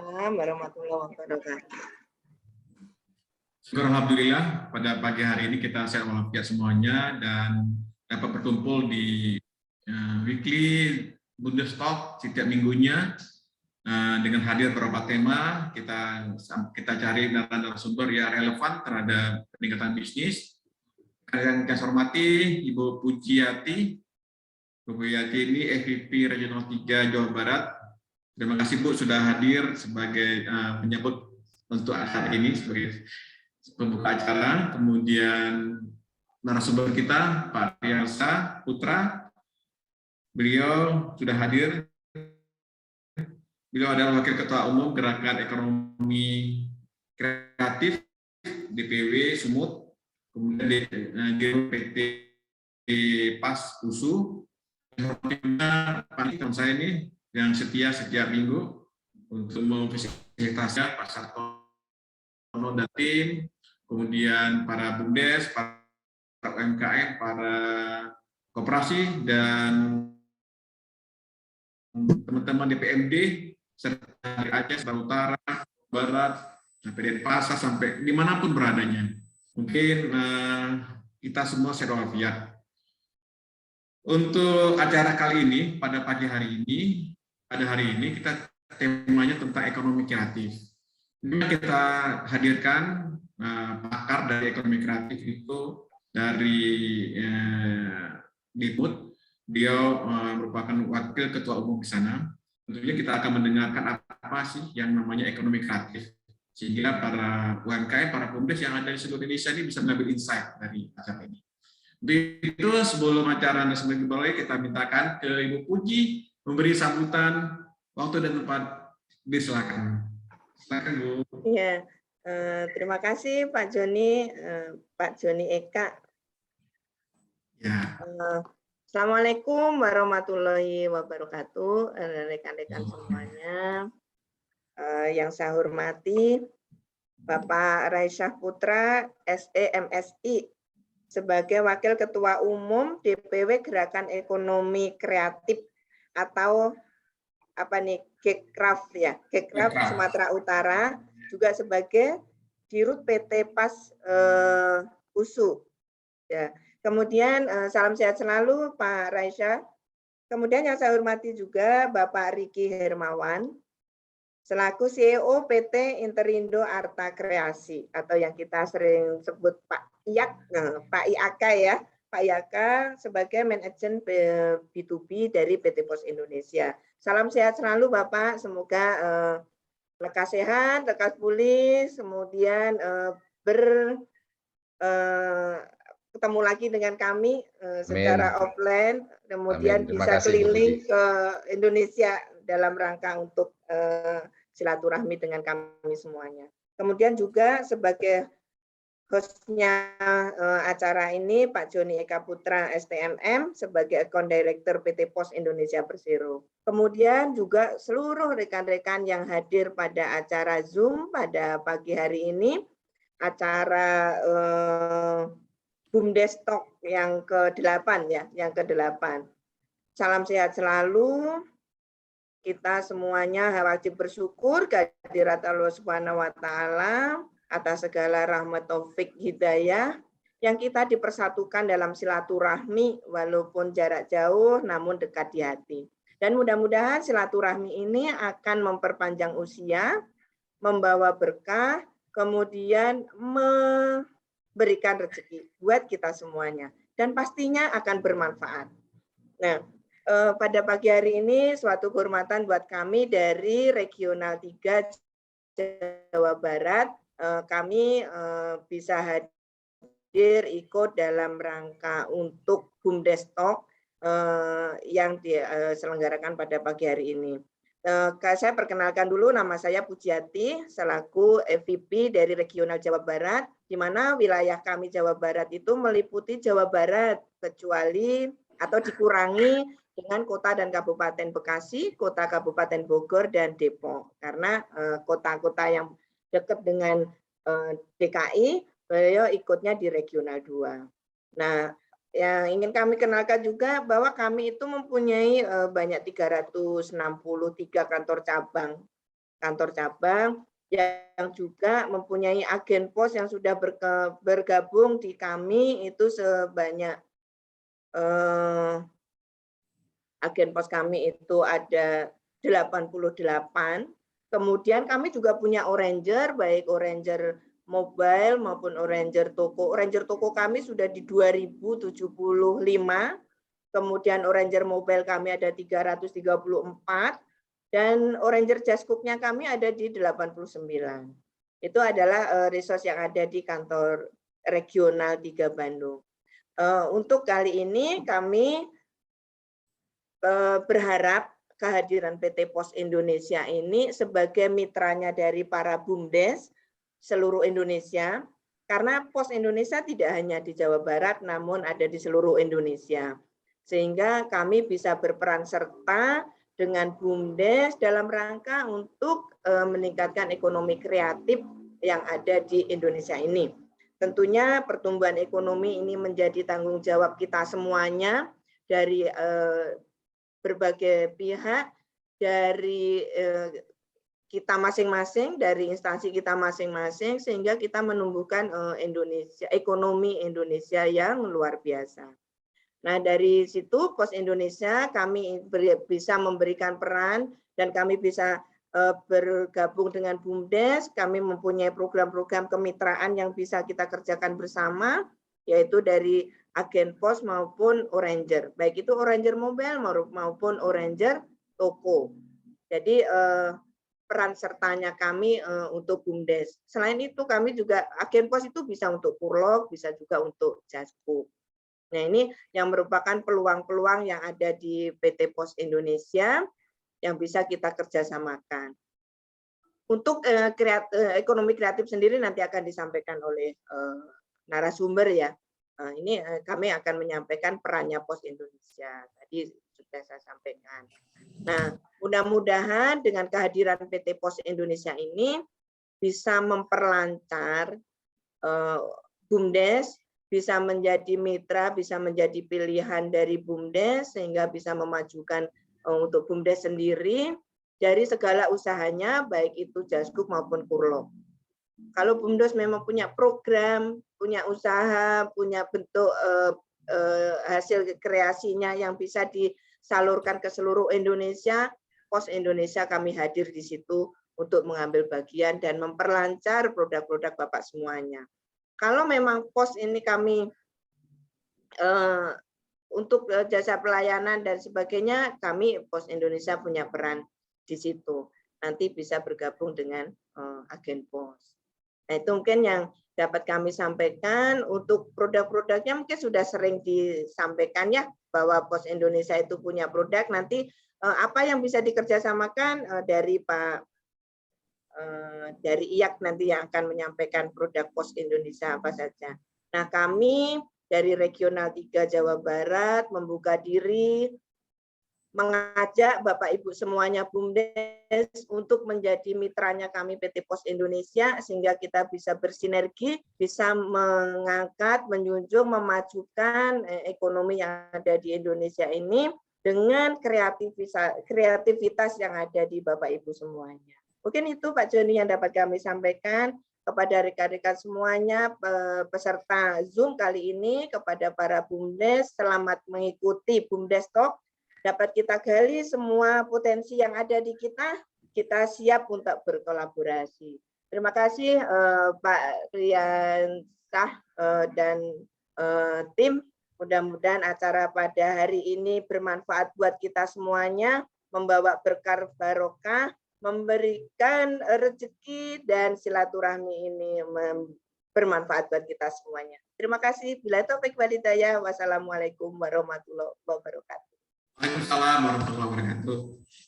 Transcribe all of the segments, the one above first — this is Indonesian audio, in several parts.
Waalaikumsalam warahmatullahi wabarakatuh. Syukur alhamdulillah pada pagi hari ini kita sehat walafiat semuanya dan dapat berkumpul di weekly Bundestalk setiap minggunya dengan hadir beberapa tema. Kita cari narasumber yang relevan terhadap peningkatan bisnis. Yang saya hormati Ibu Pujiati. Bu Pujiati ini EVP Regional 3 Jawa Barat. Terima kasih Bu sudah hadir sebagai penyambut untuk acara ini sebagai pembuka acara. Kemudian narasumber kita Pak Riasa Putra. Beliau sudah hadir. Beliau adalah Wakil Ketua Umum Gerakan Ekonomi Kreatif DPW Sumut. Kemudian di PT PAS USU. Panitia saya ini yang setia setiap minggu untuk memfasilitasi Pak Sartono dan tim, kemudian para BUMDes, para UMKM, para koperasi, dan teman-teman DPMD, serta dari Aceh, Utara, Barat, sampai dari Pasar, sampai dimanapun beradanya. Mungkin kita semua sehat walafiat. Untuk acara kali ini, pada pagi hari ini, kita temanya tentang ekonomi kreatif. Kita hadirkan pakar dari ekonomi kreatif itu dari Diput. Beliau merupakan wakil ketua umum di sana. Tentunya kita akan mendengarkan apa sih yang namanya ekonomi kreatif, sehingga para UMKM, para BUMDes yang ada di seluruh Indonesia ini bisa mengambil insight dari acara ini. Itu sebelum acara semakin dimulai, kita mintakan ke Ibu Puji memberi sambutan, waktu dan tempat. Silakan. Silakan Bu. Iya, terima kasih Pak Joni, Pak Joni Eka. Ya. Assalamualaikum warahmatullahi wabarakatuh, rekan-rekan semuanya. Yang saya hormati Bapak Raisyah Putra, SE MSI, sebagai Wakil Ketua Umum DPW Gerakan Ekonomi Kreatif atau apa nih, Gekraf ya, Gekraf Sumatera Utara, juga sebagai Dirut PT PAS USU. Ya. Kemudian salam sehat selalu Pak Raisyah. Kemudian yang saya hormati juga Bapak Riki Hermawan, selaku CEO PT Interindo Arta Kreasi, atau yang kita sering sebut Pak IAK ya, Pak IAK sebagai manajer B2B dari PT Pos Indonesia. Salam sehat selalu Bapak, semoga lekas sehat, lekas pulih, kemudian ketemu lagi dengan kami secara offline, kemudian bisa keliling ke Indonesia dalam rangka untuk silaturahmi dengan kami semuanya. Kemudian juga sebagai hostnya acara ini Pak Joni Eka Putra STMM sebagai Account Director PT Pos Indonesia Persero. Kemudian juga seluruh rekan-rekan yang hadir pada acara Zoom pada pagi hari ini, acara Bumdestalk yang ke-8 ya, yang ke-8. Salam sehat selalu. Kita semuanya wajib bersyukur kehadirat Allah Subhanahu wa taala atas segala rahmat taufik hidayah yang kita dipersatukan dalam silaturahmi walaupun jarak jauh namun dekat di hati. Dan mudah-mudahan silaturahmi ini akan memperpanjang usia, membawa berkah, kemudian berikan rezeki buat kita semuanya dan pastinya akan bermanfaat. Nah, pada pagi hari ini suatu kehormatan buat kami dari Regional 3 Jawa Barat, kami bisa hadir ikut dalam rangka untuk Bumdestalk yang diselenggarakan pada pagi hari ini. Saya perkenalkan dulu, nama saya Pujiati selaku EVP dari Regional Jawa Barat, di mana wilayah kami Jawa Barat itu meliputi Jawa Barat kecuali atau dikurangi dengan kota dan kabupaten Bekasi, kota kabupaten Bogor dan Depok. Karena kota-kota yang dekat dengan DKI, beliau ikutnya di Regional 2. Nah, yang ingin kami kenalkan juga bahwa kami itu mempunyai banyak 363 kantor cabang kantor cabang yang juga mempunyai agen pos yang sudah bergabung di kami itu sebanyak agen pos kami itu ada 88. Kemudian kami juga punya Oranger, baik Oranger mobile maupun Oranger toko. Oranger toko kami sudah di 2075. Kemudian Oranger mobile kami ada 334 dan Oranger Jaskuknya kami ada di 89. Itu adalah resource yang ada di kantor regional 3 Bandung. Untuk kali ini kami berharap kehadiran PT Pos Indonesia ini sebagai mitranya dari para BUMDes seluruh Indonesia, karena Pos Indonesia tidak hanya di Jawa Barat namun ada di seluruh Indonesia. Sehingga kami bisa berperan serta dengan BUMDes dalam rangka untuk meningkatkan ekonomi kreatif yang ada di Indonesia ini. Tentunya pertumbuhan ekonomi ini menjadi tanggung jawab kita semuanya dari berbagai pihak, dari kita masing-masing, dari instansi kita masing-masing, sehingga kita menumbuhkan ekonomi Indonesia yang luar biasa. Nah, dari situ Pos Indonesia kami bisa memberikan peran dan kami bisa bergabung dengan BUMDes. Kami mempunyai program-program kemitraan yang bisa kita kerjakan bersama, yaitu dari agen pos maupun Oranger. Baik itu Oranger mobile maupun Oranger toko. Jadi peran sertanya kami untuk BUMDes. Selain itu kami juga agen pos itu bisa untuk Purlog, bisa juga untuk Jaskuk. Nah, ini yang merupakan peluang-peluang yang ada di PT Pos Indonesia yang bisa kita kerjasamakan. Untuk ekonomi kreatif sendiri nanti akan disampaikan oleh narasumber ya. Ini kami akan menyampaikan perannya Pos Indonesia. Tadi sudah saya sampaikan. Nah, mudah-mudahan dengan kehadiran PT Pos Indonesia ini bisa memperlancar BUMDes, bisa menjadi mitra, bisa menjadi pilihan dari BUMDes, sehingga bisa memajukan untuk BUMDes sendiri dari segala usahanya, baik itu Jaskuk maupun Purlog. Kalau BUMDes memang punya program, punya usaha, punya bentuk hasil kreasinya yang bisa disalurkan ke seluruh Indonesia, Pos Indonesia kami hadir di situ untuk mengambil bagian dan memperlancar produk-produk Bapak semuanya. Kalau memang pos ini kami untuk jasa pelayanan dan sebagainya, kami Pos Indonesia punya peran di situ. Nanti bisa bergabung dengan agen pos. Nah, itu mungkin yang dapat kami sampaikan. Untuk produk-produknya mungkin sudah sering disampaikan ya, bahwa Pos Indonesia itu punya produk. Nanti apa yang bisa dikerjasamakan dari Pak dari IAK nanti yang akan menyampaikan produk Pos Indonesia apa saja. Nah, kami dari Regional 3 Jawa Barat membuka diri, mengajak Bapak Ibu semuanya BUMDes untuk menjadi mitranya kami PT Pos Indonesia, sehingga kita bisa bersinergi, bisa mengangkat, menjunjung, memajukan ekonomi yang ada di Indonesia ini dengan kreativitas yang ada di Bapak Ibu semuanya. Mungkin itu Pak Joni yang dapat kami sampaikan kepada rekan-rekan semuanya peserta Zoom kali ini, kepada para BUMDes. Selamat mengikuti BUMDes Talk. Dapat kita gali semua potensi yang ada di kita siap untuk berkolaborasi. Terima kasih Pak Rian Shah dan tim. Mudah-mudahan acara pada hari ini bermanfaat buat kita semuanya, membawa berkah barokah, memberikan rezeki dan silaturahmi ini bermanfaat buat kita semuanya. Terima kasih. Bila taufik wal hidayah. Wassalamualaikum warahmatullahi wabarakatuh. Waalaikumsalam warahmatullahi wabarakatuh.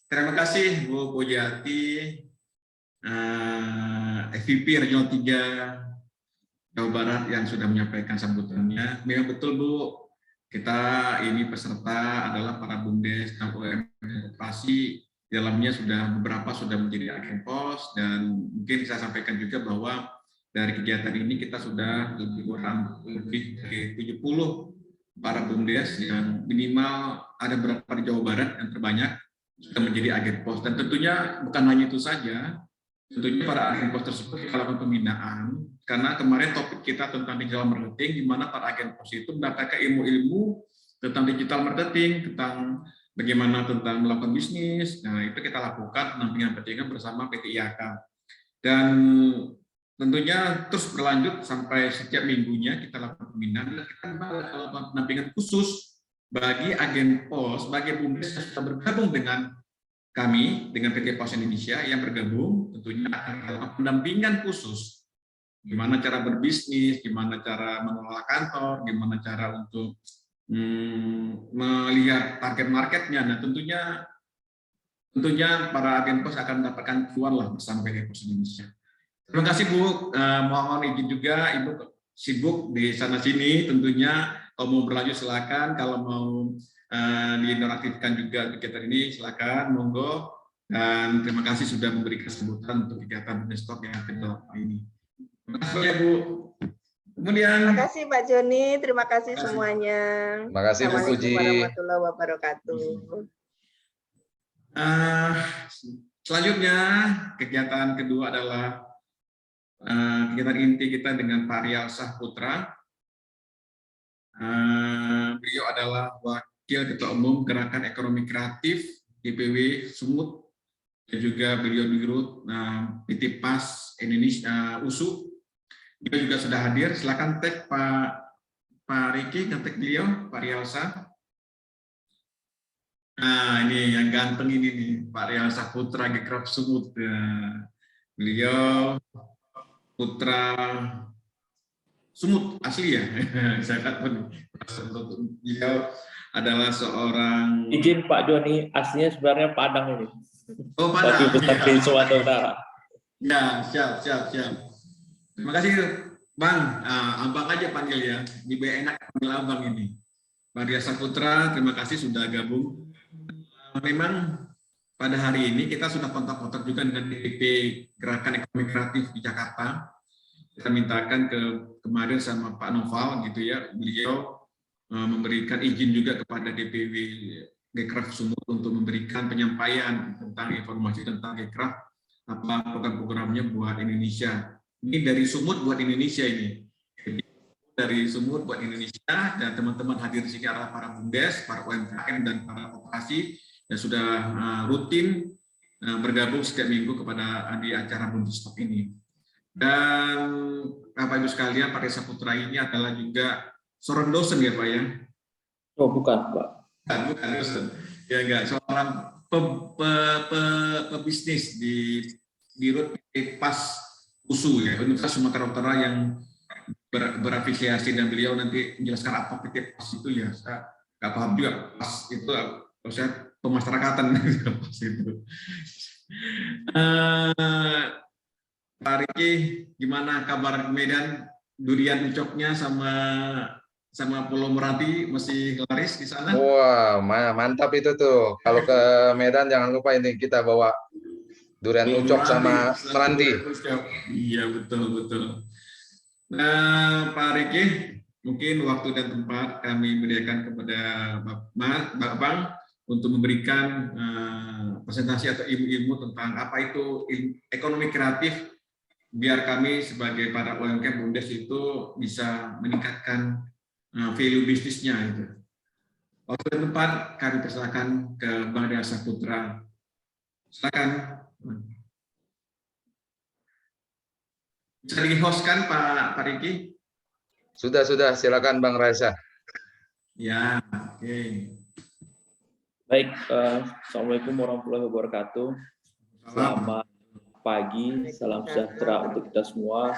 Terima kasih Bu Pujiati, SVP Regional 3 Jawa Barat yang sudah menyampaikan sambutannya. Memang betul Bu, kita ini peserta adalah para BUMDes dan UMKM Koperasi. Di dalamnya beberapa sudah menjadi agen pos, dan mungkin saya sampaikan juga bahwa dari kegiatan ini kita sudah lebih dari 70 para BUMDes yang minimal ada berapa di Jawa Barat yang terbanyak, sudah menjadi agen pos. Dan tentunya bukan hanya itu saja, tentunya para agen pos tersebut kita lakukan pembinaan, karena kemarin topik kita tentang digital marketing, di mana para agen pos itu mendapatkan ilmu-ilmu tentang digital marketing, tentang bagaimana tentang melakukan bisnis. Nah, itu kita lakukan pendampingan bersama PT IAK. Dan tentunya terus berlanjut sampai setiap minggunya kita lakukan pembinaan, dan kita melakukan pendampingan khusus bagi agen pos, bagi BUMDes yang sudah bergabung dengan kami, dengan PT Pos Indonesia yang bergabung, tentunya akan melakukan pendampingan khusus. Gimana cara berbisnis, gimana cara mengelola kantor, gimana cara untuk melihat target marketnya. Nah, tentunya para agen pos akan mendapatkan cuan lah bersama PT Pos Indonesia. Terima kasih Bu, mohon izin juga Ibu sibuk di sana sini, tentunya kalau mau berlanjut silakan, kalau mau dinonaktifkan juga kegiatan ini silakan, monggo. Dan terima kasih sudah memberikan sambutan untuk kegiatan BUMDes Talk yang kedua ini. Terima kasih ya Bu. Kemudian Terima kasih Pak Joni, terima kasih semuanya. Terima kasih Bu Assalamualaikum Puji. warahmatullahi wabarakatuh. Selanjutnya kegiatan kedua adalah kegiatan inti kita dengan Pak Rial Sahputra. Beliau adalah Wakil Ketua Umum Gerakan Ekonomi Kreatif DPW Sumut, dan juga beliau di Dirut PT PAS Indonesia USU. Dia juga sudah hadir. Silakan tag Pak Riki, tag beliau, Pak Rial Sah. Nah, ini yang ganteng ini nih, Pak Rial Sahputra Gekraf Sumut. Beliau putra Sumut asli ya. Saya katakan beliau adalah seorang. Izin Pak Joni, aslinya sebenarnya Padang ini. Oh, Padang. Tapi besar di Sumatera Utara. Ya, siap. Terima kasih Bang. Abang aja panggil ya. Lebih enak panggil Abang ini. Pak Rial Sahputra, terima kasih sudah gabung. Memang pada hari ini kita sudah kontak-kontak juga dengan DP Gerakan Ekonomi Kreatif di Jakarta. Kita mintakan kemarin sama Pak Noval gitu ya, beliau memberikan izin juga kepada DPW Gekraf Sumut untuk memberikan penyampaian tentang informasi tentang Gekraf, apa program-programnya buat Indonesia. Ini dari Sumut buat Indonesia ini. Jadi, dari Sumut buat Indonesia, dan teman-teman hadir di sini adalah para BUMDes, para UMKM dan para koperasi yang sudah rutin bergabung setiap minggu kepada di acara BUMDes Talk ini. Dan Bapak Ibu sekalian, Pak Rial Sahputra ini adalah juga seorang dosen ya Pak ya? Oh bukan Pak. Bukan dosen, ya enggak, seorang pebisnis di Dirut PAS USU ya, Universitas Sumatera Utara yang berafiliasi, dan beliau nanti menjelaskan apa PT PAS itu ya, saya nggak paham juga. PAS itu, saya pemasyarakatan PAS itu. Pak Riki, gimana kabar Medan? Durian ucoknya sama Pulau Meranti masih laris di sana? Wah, mantap itu tuh. Kalau ke Medan jangan lupa ini kita bawa durian ucok sama Meranti. Iya, betul. Nah, Pak Riki, mungkin waktu dan tempat kami berikan kepada Bang untuk memberikan presentasi atau ilmu-ilmu tentang apa itu ekonomi kreatif, biar kami sebagai para UMKM BUMDes itu bisa meningkatkan value bisnisnya itu. Waktu dan tempat kami persilakan ke Bang Rial Sahputra. Silakan. Bisa di-hostkan Pak Riki? Sudah, silakan Bang Reza. Ya, oke. Baik, Assalamualaikum warahmatullahi wabarakatuh. Selamat pagi, salam sejahtera untuk kita semua.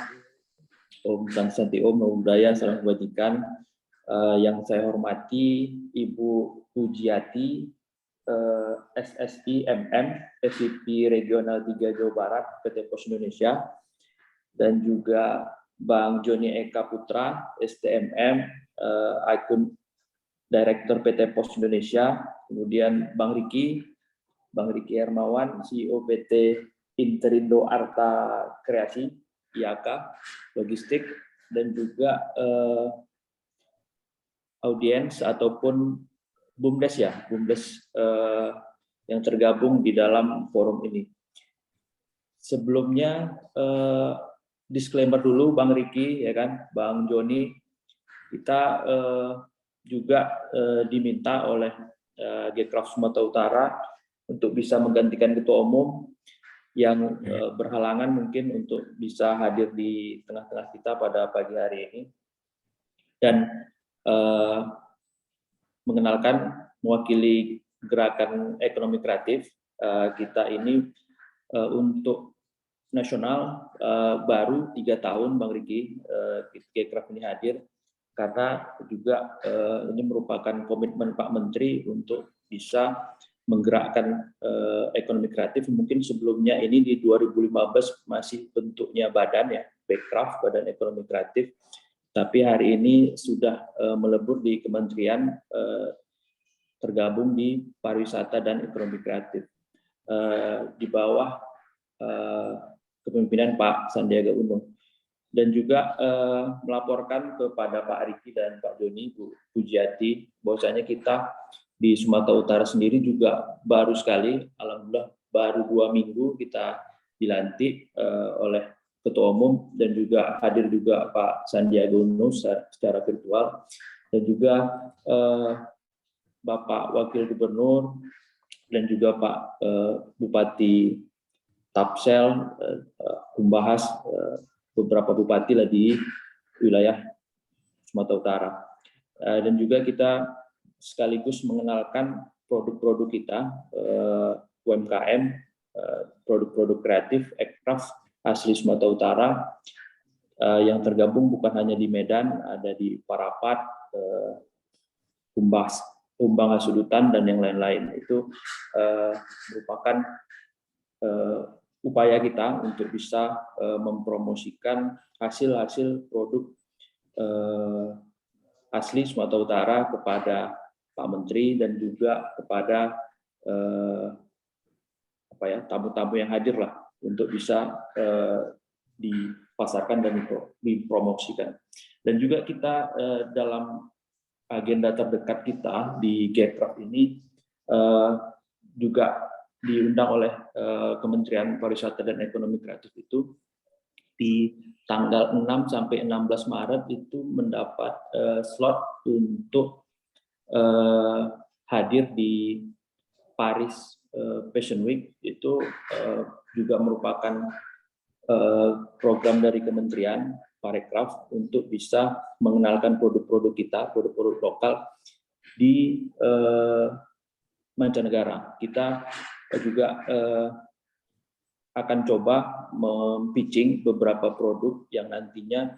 Om Santi Om, Namo Buddhaya, salam kebajikan. Yang saya hormati Ibu Pujiati, SSI MM, SVP Regional 3 Jawa Barat, PT Pos Indonesia, dan juga Bang Joni Eka Putra, STMM, Akun Direktur PT Pos Indonesia, kemudian Bang Riki Hermawan, CEO PT Interindo Arta Kreasi, IAK, Logistik, dan juga audiens ataupun BUMDes ya, BUMDes yang tergabung di dalam forum ini. Sebelumnya disclaimer dulu Bang Riki, ya kan, Bang Joni, kita juga diminta oleh Gcraft Sumatera Utara untuk bisa menggantikan ketua umum yang berhalangan mungkin untuk bisa hadir di tengah-tengah kita pada pagi hari ini, dan mengenalkan mewakili gerakan ekonomi kreatif kita ini untuk nasional baru 3 tahun Bang Riki Gcraft ini hadir, karena juga ini merupakan komitmen Pak Menteri untuk bisa menggerakkan ekonomi kreatif. Mungkin sebelumnya ini di 2015 masih bentuknya badan ya, Gcraft, Badan Ekonomi Kreatif, tapi hari ini sudah melebur di kementerian, tergabung di pariwisata dan ekonomi kreatif di bawah kepemimpinan Pak Sandiaga Uno, dan juga melaporkan kepada Pak Riki dan Pak Joni, Bu Pujiati, bahwasanya kita di Sumatera Utara sendiri juga baru sekali, alhamdulillah baru 2 minggu kita dilantik oleh Ketua Umum, dan juga hadir juga Pak Sandiaga Uno secara virtual, dan juga Bapak Wakil Gubernur dan juga Pak Bupati Tapsel, membahas beberapa bupati lah di wilayah Sumatera Utara. Dan juga kita sekaligus mengenalkan produk-produk kita, UMKM, produk-produk kreatif, Gcraft asli Sumatera Utara, yang tergabung bukan hanya di Medan, ada di Parapat, Humbang Hasudutan, dan yang lain-lain. Itu merupakan upaya kita untuk bisa mempromosikan hasil-hasil produk asli Sumatera Utara kepada Pak Menteri, dan juga kepada tamu-tamu yang hadir lah, untuk bisa dipasarkan dan dipromosikan. Dan juga kita dalam agenda terdekat kita di Gcraft ini juga diundang oleh Kementerian Pariwisata dan Ekonomi Kreatif itu di tanggal 6 sampai 16 Maret itu mendapat slot untuk hadir di Paris Fashion Week. Itu juga merupakan program dari Kementerian Parekraf untuk bisa mengenalkan produk-produk kita, produk-produk lokal di mancanegara. Kita juga akan coba mempitching beberapa produk yang nantinya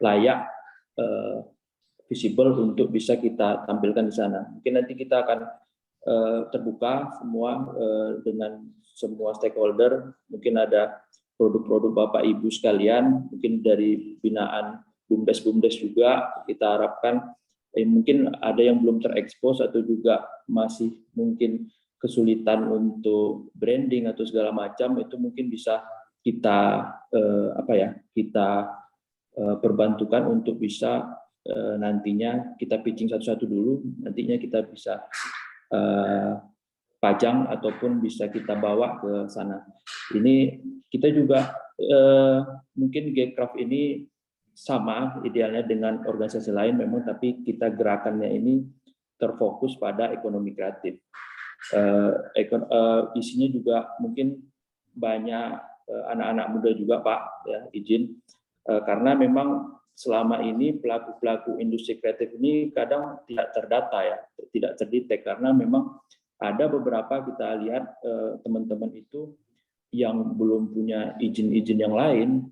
layak visible untuk bisa kita tampilkan di sana. Mungkin nanti kita akan terbuka semua dengan semua stakeholder. Mungkin ada produk-produk Bapak Ibu sekalian, mungkin dari binaan BUMDes juga kita harapkan mungkin ada yang belum terekspos atau juga masih mungkin kesulitan untuk branding atau segala macam, itu mungkin bisa kita kita perbantukan untuk bisa nantinya kita pitching satu-satu dulu, nantinya kita bisa pajang ataupun bisa kita bawa ke sana. Ini kita juga mungkin Gcraft ini sama idealnya dengan organisasi lain memang, tapi kita gerakannya ini terfokus pada ekonomi kreatif. Isinya juga mungkin banyak anak-anak muda juga Pak, ya izin, karena memang selama ini pelaku-pelaku industri kreatif ini kadang tidak terdata ya, tidak terdetek, karena memang ada beberapa kita lihat teman-teman itu yang belum punya izin-izin yang lain,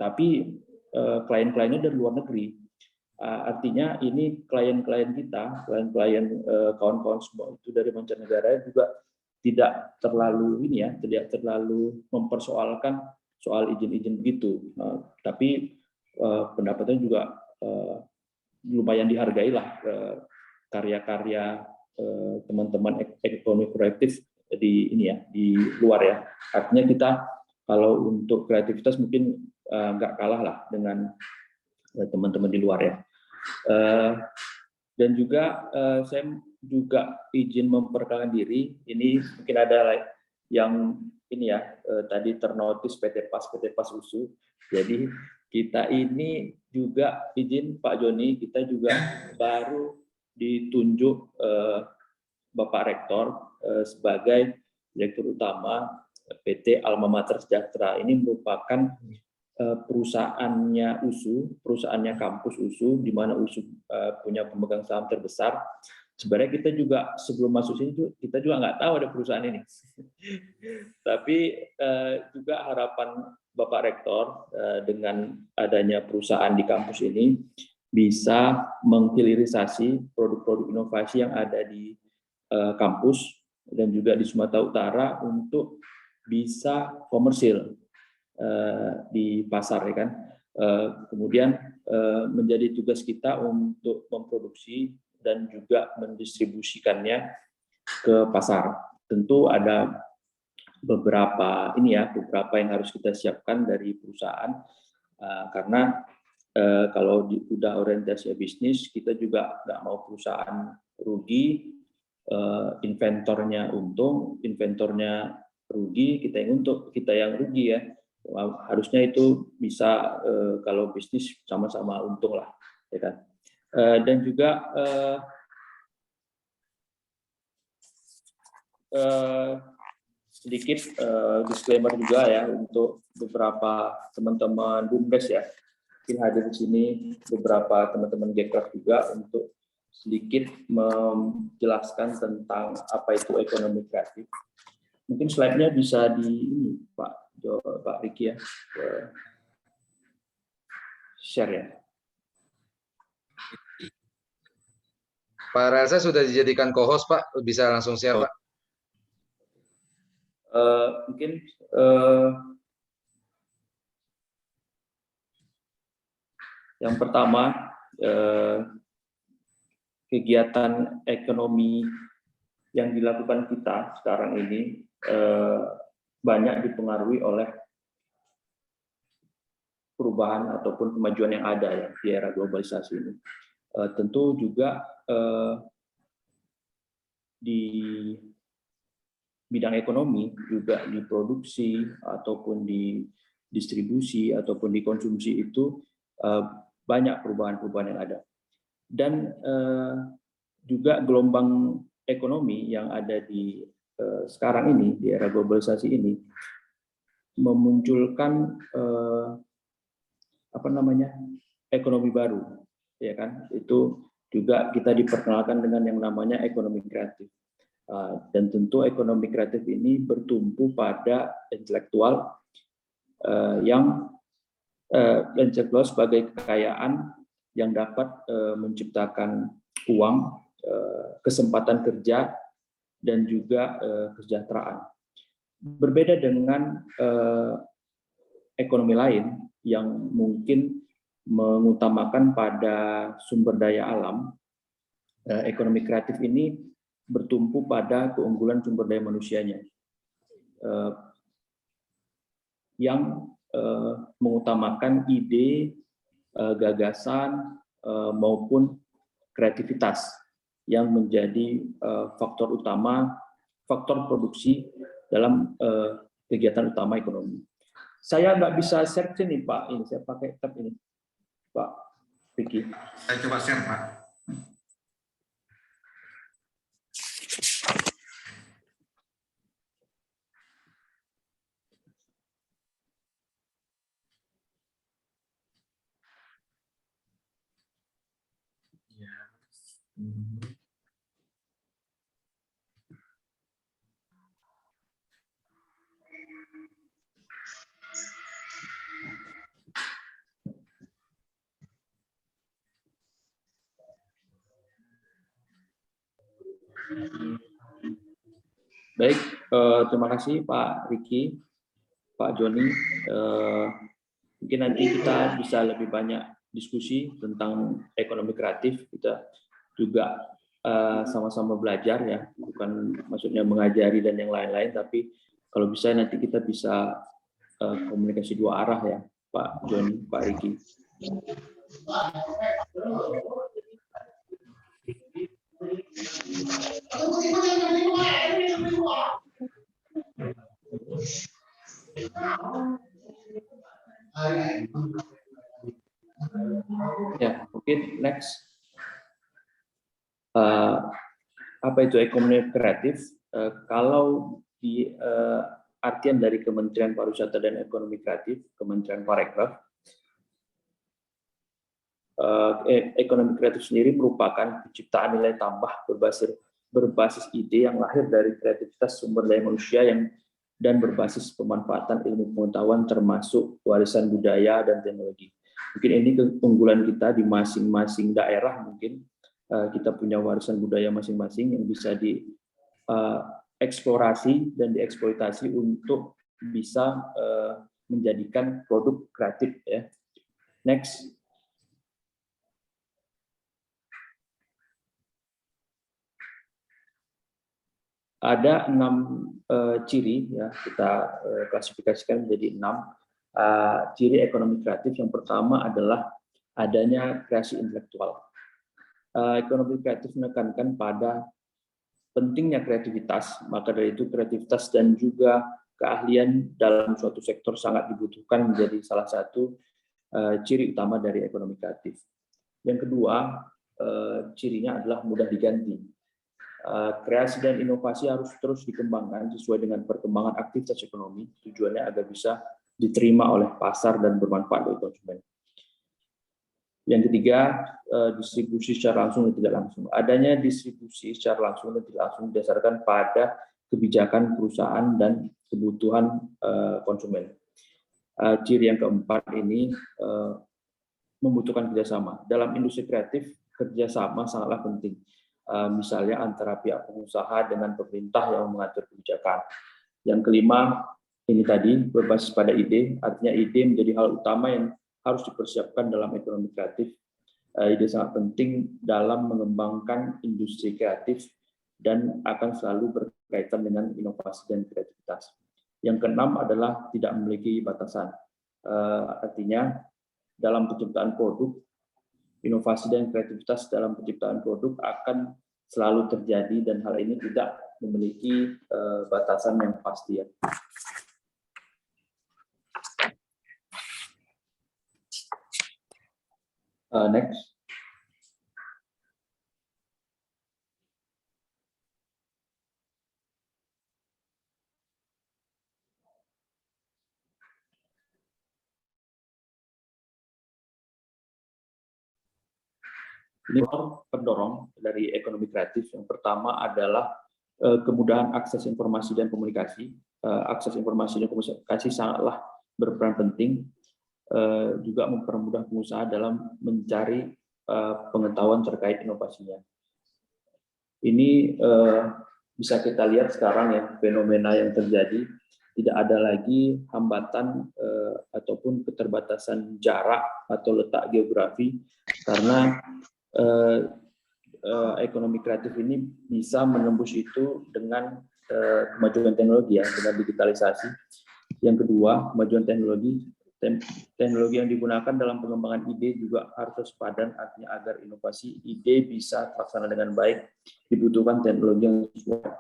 tapi klien-kliennya dari luar negeri. Artinya ini klien-klien kita, klien-klien kawan-kawan semua itu dari mancanegara juga tidak terlalu tidak terlalu mempersoalkan soal izin-izin begitu. Tapi pendapatnya juga lumayan dihargai lah karya-karya teman-teman ekonomi kreatif di di luar ya. Artinya kita kalau untuk kreativitas mungkin nggak kalah lah dengan teman-teman di luar ya. Dan juga saya juga izin memperkenalkan diri. Ini mungkin ada yang ini ya, tadi ternotis PT PAS USU. Jadi kita ini juga izin Pak Joni, kita juga baru ditunjuk Bapak Rektor sebagai Direktur Utama PT Alma Mater Sejahtera. Ini merupakan perusahaannya USU, perusahaannya kampus USU, di mana USU punya pemegang saham terbesar. Sebenarnya kita juga sebelum masuk sini kita juga nggak tahu ada perusahaan ini. Tapi juga harapan Bapak Rektor dengan adanya perusahaan di kampus ini bisa menghilirisasi produk-produk inovasi yang ada di kampus dan juga di Sumatera Utara untuk bisa komersil di pasar, ya kan. Kemudian menjadi tugas kita untuk memproduksi dan juga mendistribusikannya ke pasar. Tentu ada beberapa beberapa yang harus kita siapkan dari perusahaan, karena kalau udah orientasi bisnis, kita juga nggak mau perusahaan rugi, inventornya untung, inventornya rugi, kita yang rugi ya. Harusnya itu bisa kalau bisnis sama-sama untung lah, ya kan. Dan juga sedikit disclaimer juga ya untuk beberapa teman-teman BUMDes ya, mungkin hadir di sini beberapa teman-teman Gcraft juga untuk sedikit menjelaskan tentang apa itu ekonomi kreatif. Mungkin slide-nya bisa di Pak Riki ya, share ya. Pak Rasa sudah dijadikan co-host Pak, bisa langsung share Pak. Mungkin yang pertama, kegiatan ekonomi yang dilakukan kita sekarang ini banyak dipengaruhi oleh perubahan ataupun kemajuan yang ada ya di era globalisasi ini. Tentu juga di bidang ekonomi juga di produksi ataupun di distribusi ataupun di konsumsi itu banyak perubahan-perubahan yang ada. Dan juga gelombang ekonomi yang ada di sekarang ini, di era globalisasi ini, memunculkan ekonomi baru, ya kan? Itu juga kita diperkenalkan dengan yang namanya ekonomi kreatif. Dan tentu ekonomi kreatif ini bertumpu pada intelektual intelektual sebagai kekayaan yang dapat menciptakan uang, kesempatan kerja, dan juga kesejahteraan. Berbeda dengan ekonomi lain yang mungkin mengutamakan pada sumber daya alam, ekonomi kreatif ini bertumpu pada keunggulan sumber daya manusianya yang mengutamakan ide, gagasan maupun kreativitas yang menjadi faktor utama, faktor produksi dalam kegiatan utama ekonomi. Saya nggak bisa share sini Pak, ini saya pakai tab ini Pak Riki. Saya coba share Pak. Baik, terima kasih Pak Riki, Pak Joni. Mungkin nanti kita bisa lebih banyak diskusi tentang ekonomi kreatif. Kita juga sama-sama belajar ya, bukan maksudnya mengajari dan yang lain-lain, tapi kalau bisa nanti kita bisa komunikasi dua arah ya, Pak Joni, Pak Riki. Ya, mungkin next. Apa itu ekonomi kreatif? Kalau di artian dari Kementerian Pariwisata dan Ekonomi Kreatif, Kementerian Parekraf, ekonomi kreatif sendiri merupakan penciptaan nilai tambah berbasis ide yang lahir dari kreativitas sumber daya manusia dan berbasis pemanfaatan ilmu pengetahuan termasuk warisan budaya dan teknologi. Mungkin ini keunggulan kita di masing-masing daerah, mungkin kita punya warisan budaya masing-masing yang bisa dieksplorasi dan dieksploitasi untuk bisa menjadikan produk kreatif. Ya. Next. Ada 6 ciri, ya, kita klasifikasikan menjadi 6 ciri ekonomi kreatif. Yang pertama adalah adanya kreasi intelektual. Ekonomi kreatif menekankan pada pentingnya kreativitas, maka dari itu kreativitas dan juga keahlian dalam suatu sektor sangat dibutuhkan menjadi salah satu ciri utama dari ekonomi kreatif. Yang kedua, cirinya adalah mudah diganti. Kreasi dan inovasi harus terus dikembangkan sesuai dengan perkembangan aktivitas ekonomi, tujuannya agar bisa diterima oleh pasar dan bermanfaat bagi konsumen. Yang ketiga, distribusi secara langsung dan tidak langsung. Adanya distribusi secara langsung dan tidak langsung didasarkan pada kebijakan perusahaan dan kebutuhan konsumen. Ciri yang keempat ini membutuhkan kerjasama. Dalam industri kreatif, kerjasama sangatlah penting. Misalnya antara pihak pengusaha dengan pemerintah yang mengatur kebijakan. Yang kelima, ini tadi berbasis pada ide, artinya ide menjadi hal utama yang harus dipersiapkan dalam ekonomi kreatif. Ide sangat penting dalam mengembangkan industri kreatif dan akan selalu berkaitan dengan inovasi dan kreativitas. Yang keenam adalah tidak memiliki batasan. Artinya dalam penciptaan produk, inovasi dan kreativitas dalam penciptaan produk akan selalu terjadi dan hal ini tidak memiliki batasan yang pasti. Ya. Next. Ini pendorong dari ekonomi kreatif. Yang pertama adalah kemudahan akses informasi dan komunikasi. Akses informasi dan komunikasi sangatlah berperan penting, juga mempermudah pengusaha dalam mencari pengetahuan terkait inovasinya. Ini bisa kita lihat sekarang ya, fenomena yang terjadi, tidak ada lagi hambatan ataupun keterbatasan jarak atau letak geografi, karena ekonomi kreatif ini bisa menembus itu dengan kemajuan teknologi, ya, dengan digitalisasi. Yang kedua, kemajuan teknologi yang digunakan dalam pengembangan ide juga harus sepadan, artinya agar inovasi ide bisa terlaksana dengan baik dibutuhkan teknologi yang sesuai.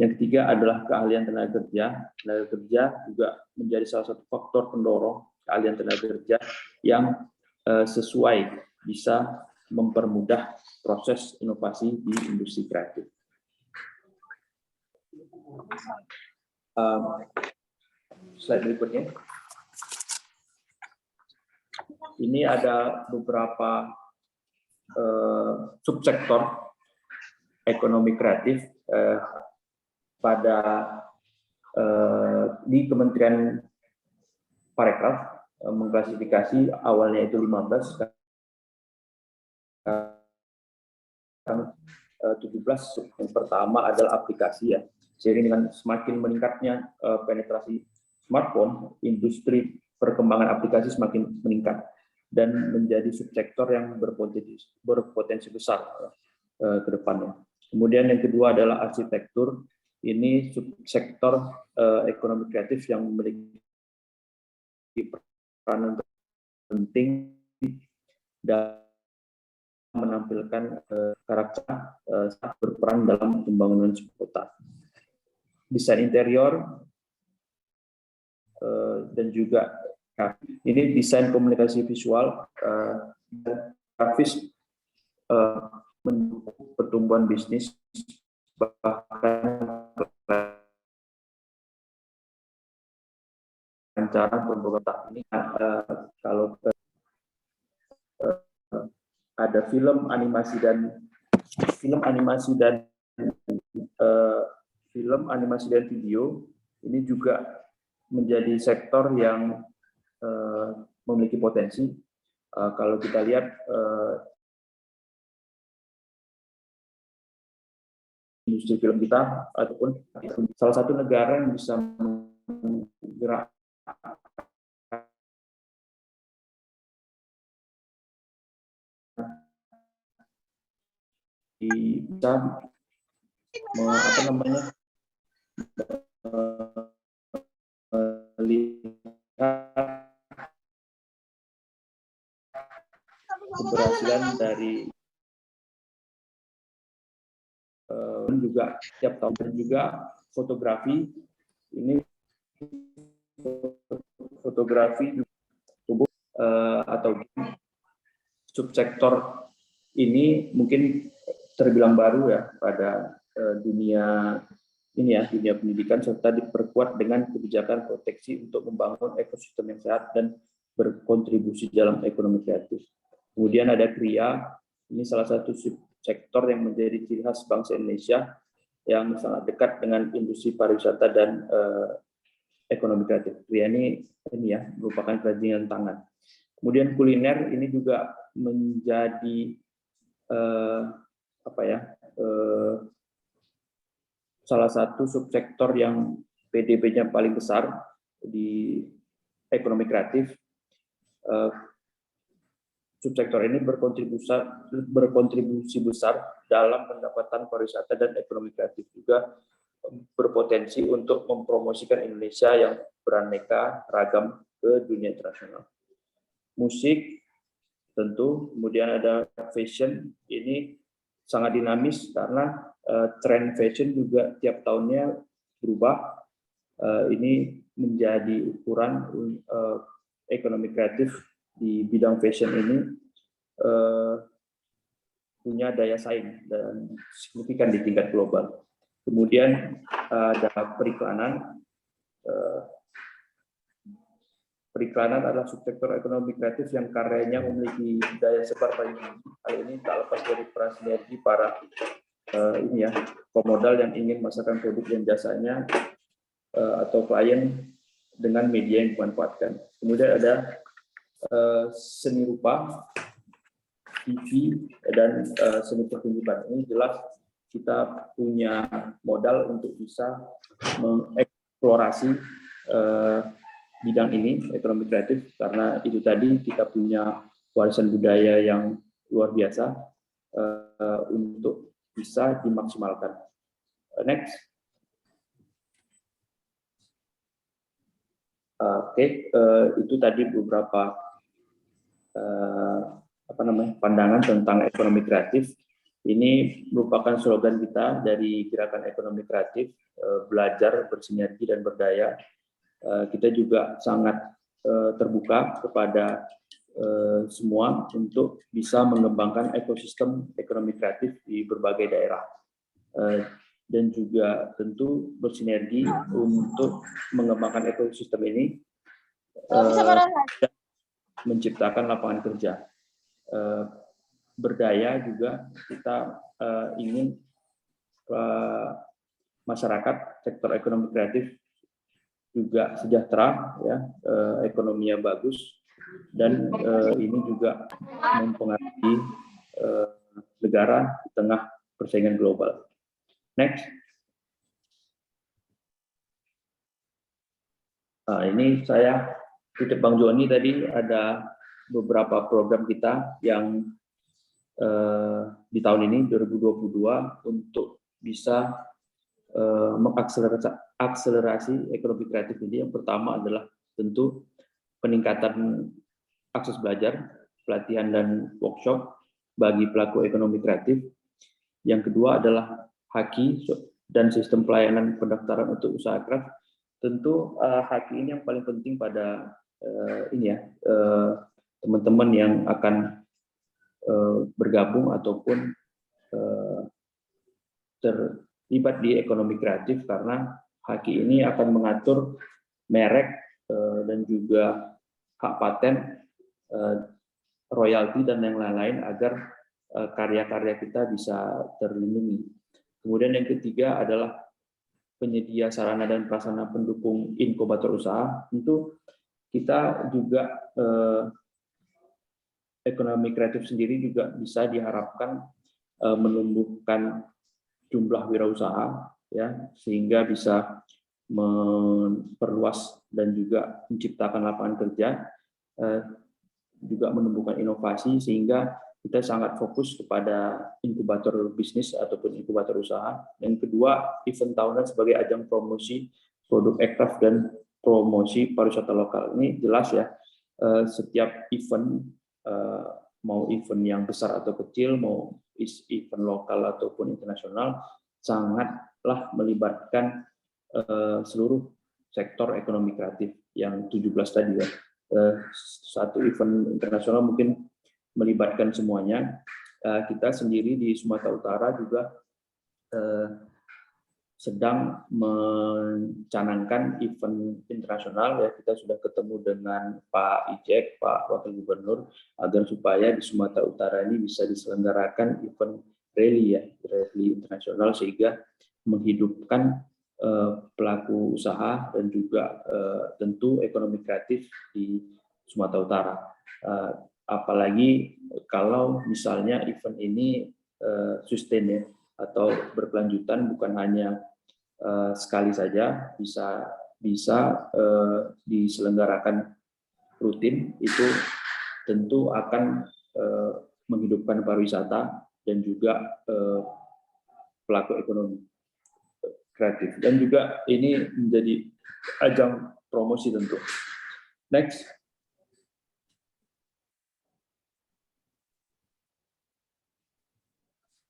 Yang ketiga adalah keahlian tenaga kerja. Tenaga kerja juga menjadi salah satu faktor pendorong keahlian tenaga kerja yang sesuai bisa mempermudah proses inovasi di industri kreatif. Slide berikutnya. Ini ada beberapa subsektor ekonomi kreatif di Kementerian Parekraf mengklasifikasi awalnya itu 15. 17. Yang pertama adalah aplikasi, ya. Seiring dengan semakin meningkatnya penetrasi smartphone, industri perkembangan aplikasi semakin meningkat dan menjadi subsektor yang berpotensi besar ke depannya. Kemudian yang kedua adalah arsitektur. Ini subsektor ekonomi kreatif yang memiliki peranan penting dalam menampilkan karakter saat berperan dalam pembangunan sebuah kota. Desain interior dan juga ini desain komunikasi visual dan grafis mendukung pertumbuhan bisnis, bahkan rencana pembangunan ini kalau ada film animasi dan video ini juga menjadi sektor yang memiliki potensi. Kalau kita lihat industri film kita ataupun salah satu negara yang bisa menggerakkan bisa melihat keberhasilan dari juga tiap tahun, dan juga fotografi ini tumbuh atau subsektor ini mungkin terbilang baru ya pada dunia ini ya, dunia pendidikan, serta diperkuat dengan kebijakan proteksi untuk membangun ekosistem yang sehat dan berkontribusi dalam ekonomi kreatif. Kemudian ada KRIA, ini salah satu subsektor yang menjadi ciri khas bangsa Indonesia yang sangat dekat dengan industri pariwisata dan ekonomi kreatif. KRIA ini ya merupakan kerajinan tangan. Kemudian kuliner ini juga menjadi salah satu subsektor yang PDB-nya paling besar di ekonomi kreatif. Subsektor ini berkontribusi besar dalam pendapatan pariwisata dan ekonomi kreatif, juga berpotensi untuk mempromosikan Indonesia yang beraneka ragam ke dunia internasional. Musik tentu, kemudian ada fashion, ini sangat dinamis karena tren fashion juga tiap tahunnya berubah. Ini menjadi ukuran ekonomi kreatif di bidang fashion ini punya daya saing dan signifikan di tingkat global. Kemudian ada periklanan. Periklanan adalah subsektor ekonomi kreatif yang karyanya memiliki daya sebar paling tinggi. Hal ini tak lepas dari peran sinergi para pemodal yang ingin memasarkan produk dan jasanya atau klien dengan media yang dimanfaatkan. Kemudian ada seni rupa, TV, dan seni pertunjukan. Ini jelas kita punya modal untuk bisa mengeksplorasi bidang ini, ekonomi kreatif, karena itu tadi kita punya warisan budaya yang luar biasa untuk bisa dimaksimalkan. Next. Itu tadi beberapa pandangan tentang ekonomi kreatif. Ini merupakan slogan kita dari Gerakan Ekonomi Kreatif, belajar, bersinergi, dan berdaya. Kita juga sangat terbuka kepada semua untuk bisa mengembangkan ekosistem ekonomi kreatif di berbagai daerah. Dan juga tentu bersinergi untuk mengembangkan ekosistem ini dan menciptakan lapangan kerja. Berdaya juga kita ingin masyarakat sektor ekonomi kreatif juga sejahtera, ya, ekonominya bagus, dan ini juga mempengaruhi negara di tengah persaingan global. Next. Nah, ini saya titip Bang Joni tadi, ada beberapa program kita yang di tahun ini 2022 untuk bisa mengakselerasi ekonomi kreatif ini. Yang pertama adalah tentu peningkatan akses belajar, pelatihan dan workshop, bagi pelaku ekonomi kreatif. Yang kedua adalah Haki dan sistem pelayanan pendaftaran untuk usaha craft. Tentu Haki ini yang paling penting pada teman-teman yang akan bergabung ataupun terlibat di ekonomi kreatif, karena Haki ini akan mengatur merek dan juga hak paten, royalti dan yang lain-lain agar karya-karya kita bisa terlindungi. Kemudian yang ketiga adalah penyedia sarana dan prasarana pendukung inkubator usaha. Tentu kita juga ekonomi kreatif sendiri juga bisa diharapkan menumbuhkan jumlah wirausaha, ya, sehingga bisa memperluas dan juga menciptakan lapangan kerja, juga menumbuhkan inovasi, sehingga kita sangat fokus kepada inkubator bisnis ataupun inkubator usaha. Yang kedua, event tahunan sebagai ajang promosi produk aircraft dan promosi pariwisata lokal. Ini jelas ya, setiap event, mau event yang besar atau kecil, mau event lokal ataupun internasional, sangatlah melibatkan seluruh sektor ekonomi kreatif yang 17 tadi ya. Satu event internasional mungkin melibatkan semuanya. Kita sendiri di Sumatera Utara juga sedang mencanangkan event internasional, ya. Kita sudah ketemu dengan Pak Ijek, Pak Wakil Gubernur, agar supaya di Sumatera Utara ini bisa diselenggarakan event rally, ya, rally internasional, sehingga menghidupkan pelaku usaha dan juga tentu ekonomi kreatif di Sumatera Utara. Apalagi kalau misalnya event ini sustain, ya, atau berkelanjutan, bukan hanya sekali saja, bisa diselenggarakan rutin, itu tentu akan menghidupkan pariwisata dan juga pelaku ekonomi kreatif, dan juga ini menjadi ajang promosi tentu. Next.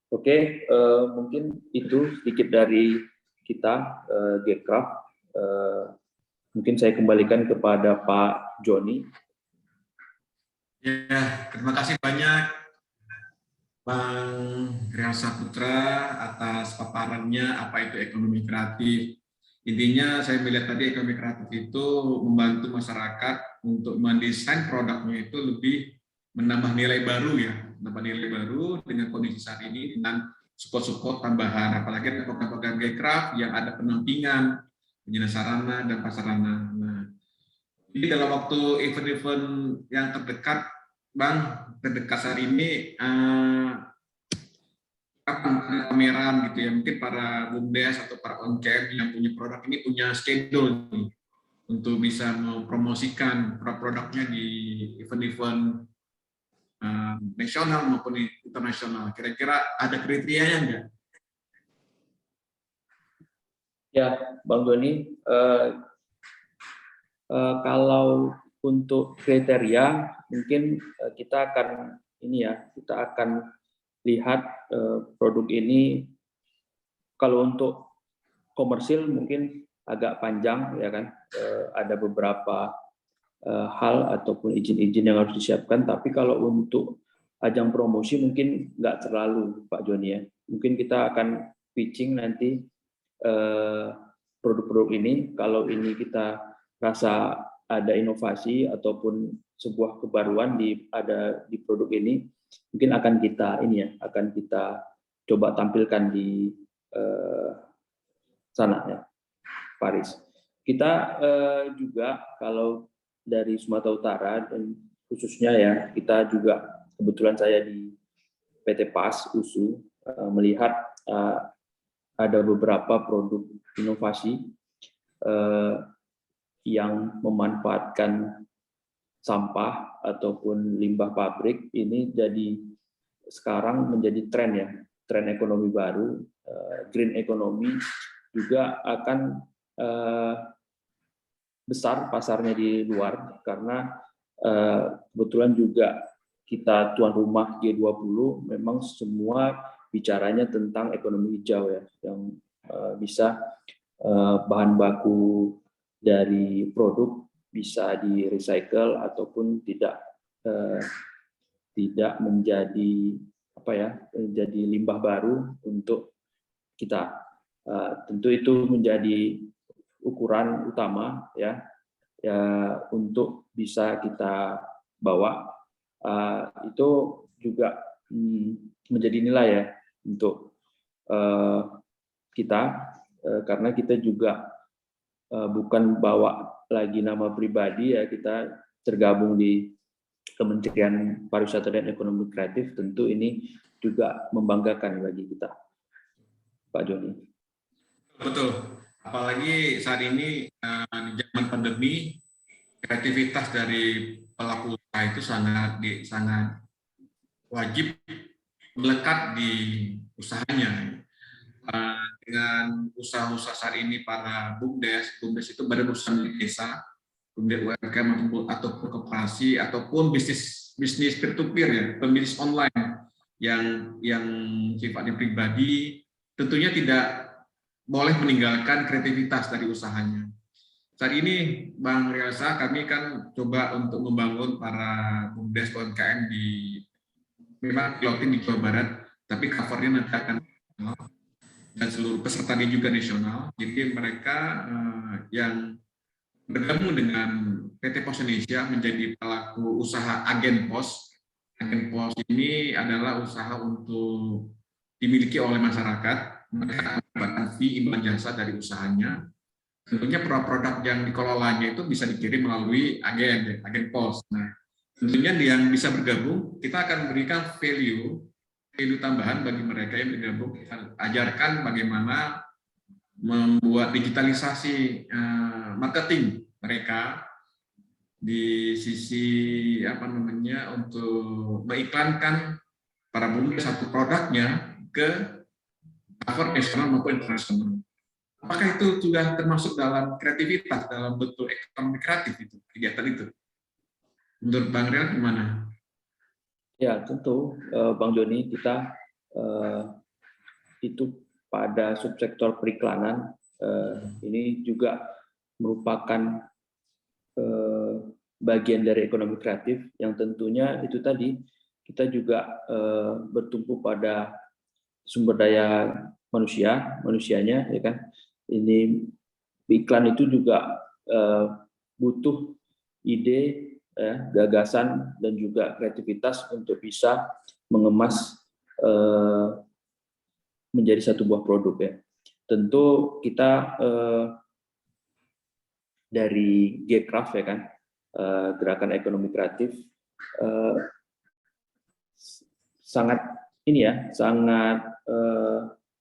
Oke, mungkin itu sedikit dari kita, Gcraft. Mungkin saya kembalikan kepada Pak Joni. Ya, terima kasih banyak Bang Real Saputra atas paparannya apa itu ekonomi kreatif. Intinya saya melihat tadi ekonomi kreatif itu membantu masyarakat untuk mendesain produknya itu lebih menambah nilai baru, ya, menambah nilai baru dengan kondisi saat ini dengan support tambahan, apalagi ada program-program Gcraft yang ada pendampingan, penyedia sarana dan prasarana. Nah, ini dalam waktu event-event yang terdekat, Bang, terdekat saat ini pameran gitu ya, mungkin para BUMDes atau para UMKM yang punya produk ini punya schedule nih, untuk bisa mempromosikan produk-produknya di event-event nasional maupun internasional. Kira-kira ada kriterianya nggak? Ya, Bang Doni, kalau untuk kriteria mungkin kita akan lihat produk ini, kalau untuk komersil mungkin agak panjang, ya kan, ada beberapa hal ataupun izin-izin yang harus disiapkan. Tapi kalau untuk ajang promosi mungkin nggak terlalu, Pak Joni, ya. Mungkin kita akan pitching nanti produk-produk ini. Kalau ini kita rasa ada inovasi ataupun sebuah kebaruan ada di produk ini, mungkin akan kita coba tampilkan di sana, ya, Paris. Kita juga kalau dari Sumatera Utara dan khususnya, ya, kita juga kebetulan saya di PT PAS USU melihat ada beberapa produk inovasi yang memanfaatkan sampah ataupun limbah pabrik. Ini sekarang menjadi tren, ya, tren ekonomi baru, green economy, juga akan besar pasarnya di luar, karena kebetulan juga kita tuan rumah G20, memang semua bicaranya tentang ekonomi hijau ya, yang bisa bahan baku dari produk bisa di recycle ataupun tidak menjadi menjadi limbah baru untuk kita. Tentu itu menjadi ukuran utama ya untuk bisa kita bawa. Itu juga menjadi nilai ya untuk kita, karena kita juga bukan bawa lagi nama pribadi ya, kita tergabung di Kementerian Pariwisata dan Ekonomi Kreatif. Tentu ini juga membanggakan bagi kita, Pak Joni. Betul, apalagi saat ini di zaman pandemi, kreativitas dari pelaku usaha itu sangat wajib melekat di usahanya. Dengan usaha-usaha saat ini para BUMDes itu badan usaha milik desa, kemudian UMKM ataupun koperasi ataupun bisnis peer-to-peer ya, pembisnis online yang sifatnya pribadi, tentunya tidak boleh meninggalkan kreativitas dari usahanya. Saat ini Bang Rialsa, kami kan coba untuk membangun para BUMDes UMKM memang pilotin di Jawa Barat, tapi covernya nanti akan dan seluruh peserta ini juga nasional. Jadi mereka yang bergabung dengan PT Pos Indonesia menjadi pelaku usaha agen pos. Agen pos ini adalah usaha untuk dimiliki oleh masyarakat. Mereka mendapatkan fee imbal jasa dari usahanya. Tentunya produk-produk yang dikelolanya itu bisa dikirim melalui agen pos. Nah, tentunya yang bisa bergabung, kita akan berikan value tambahan bagi mereka yang bergabung. Kita ajarkan bagaimana membuat digitalisasi marketing mereka di sisi untuk mengiklankan para BUMDes satu produknya ke cover nasional maupun internasional. Apakah itu sudah termasuk dalam kreativitas, dalam bentuk ekonomi kreatif itu, kegiatan itu? Menurut Bang Rial gimana? Ya, tentu Bang Joni, kita itu pada subsektor periklanan ini juga merupakan bagian dari ekonomi kreatif yang tentunya itu tadi kita juga bertumpu pada sumber daya manusianya ya kan. Ini iklan itu juga butuh ide, gagasan dan juga kreativitas untuk bisa mengemas menjadi satu buah produk ya. Tentu kita dari G-Craft ya kan, gerakan ekonomi kreatif sangat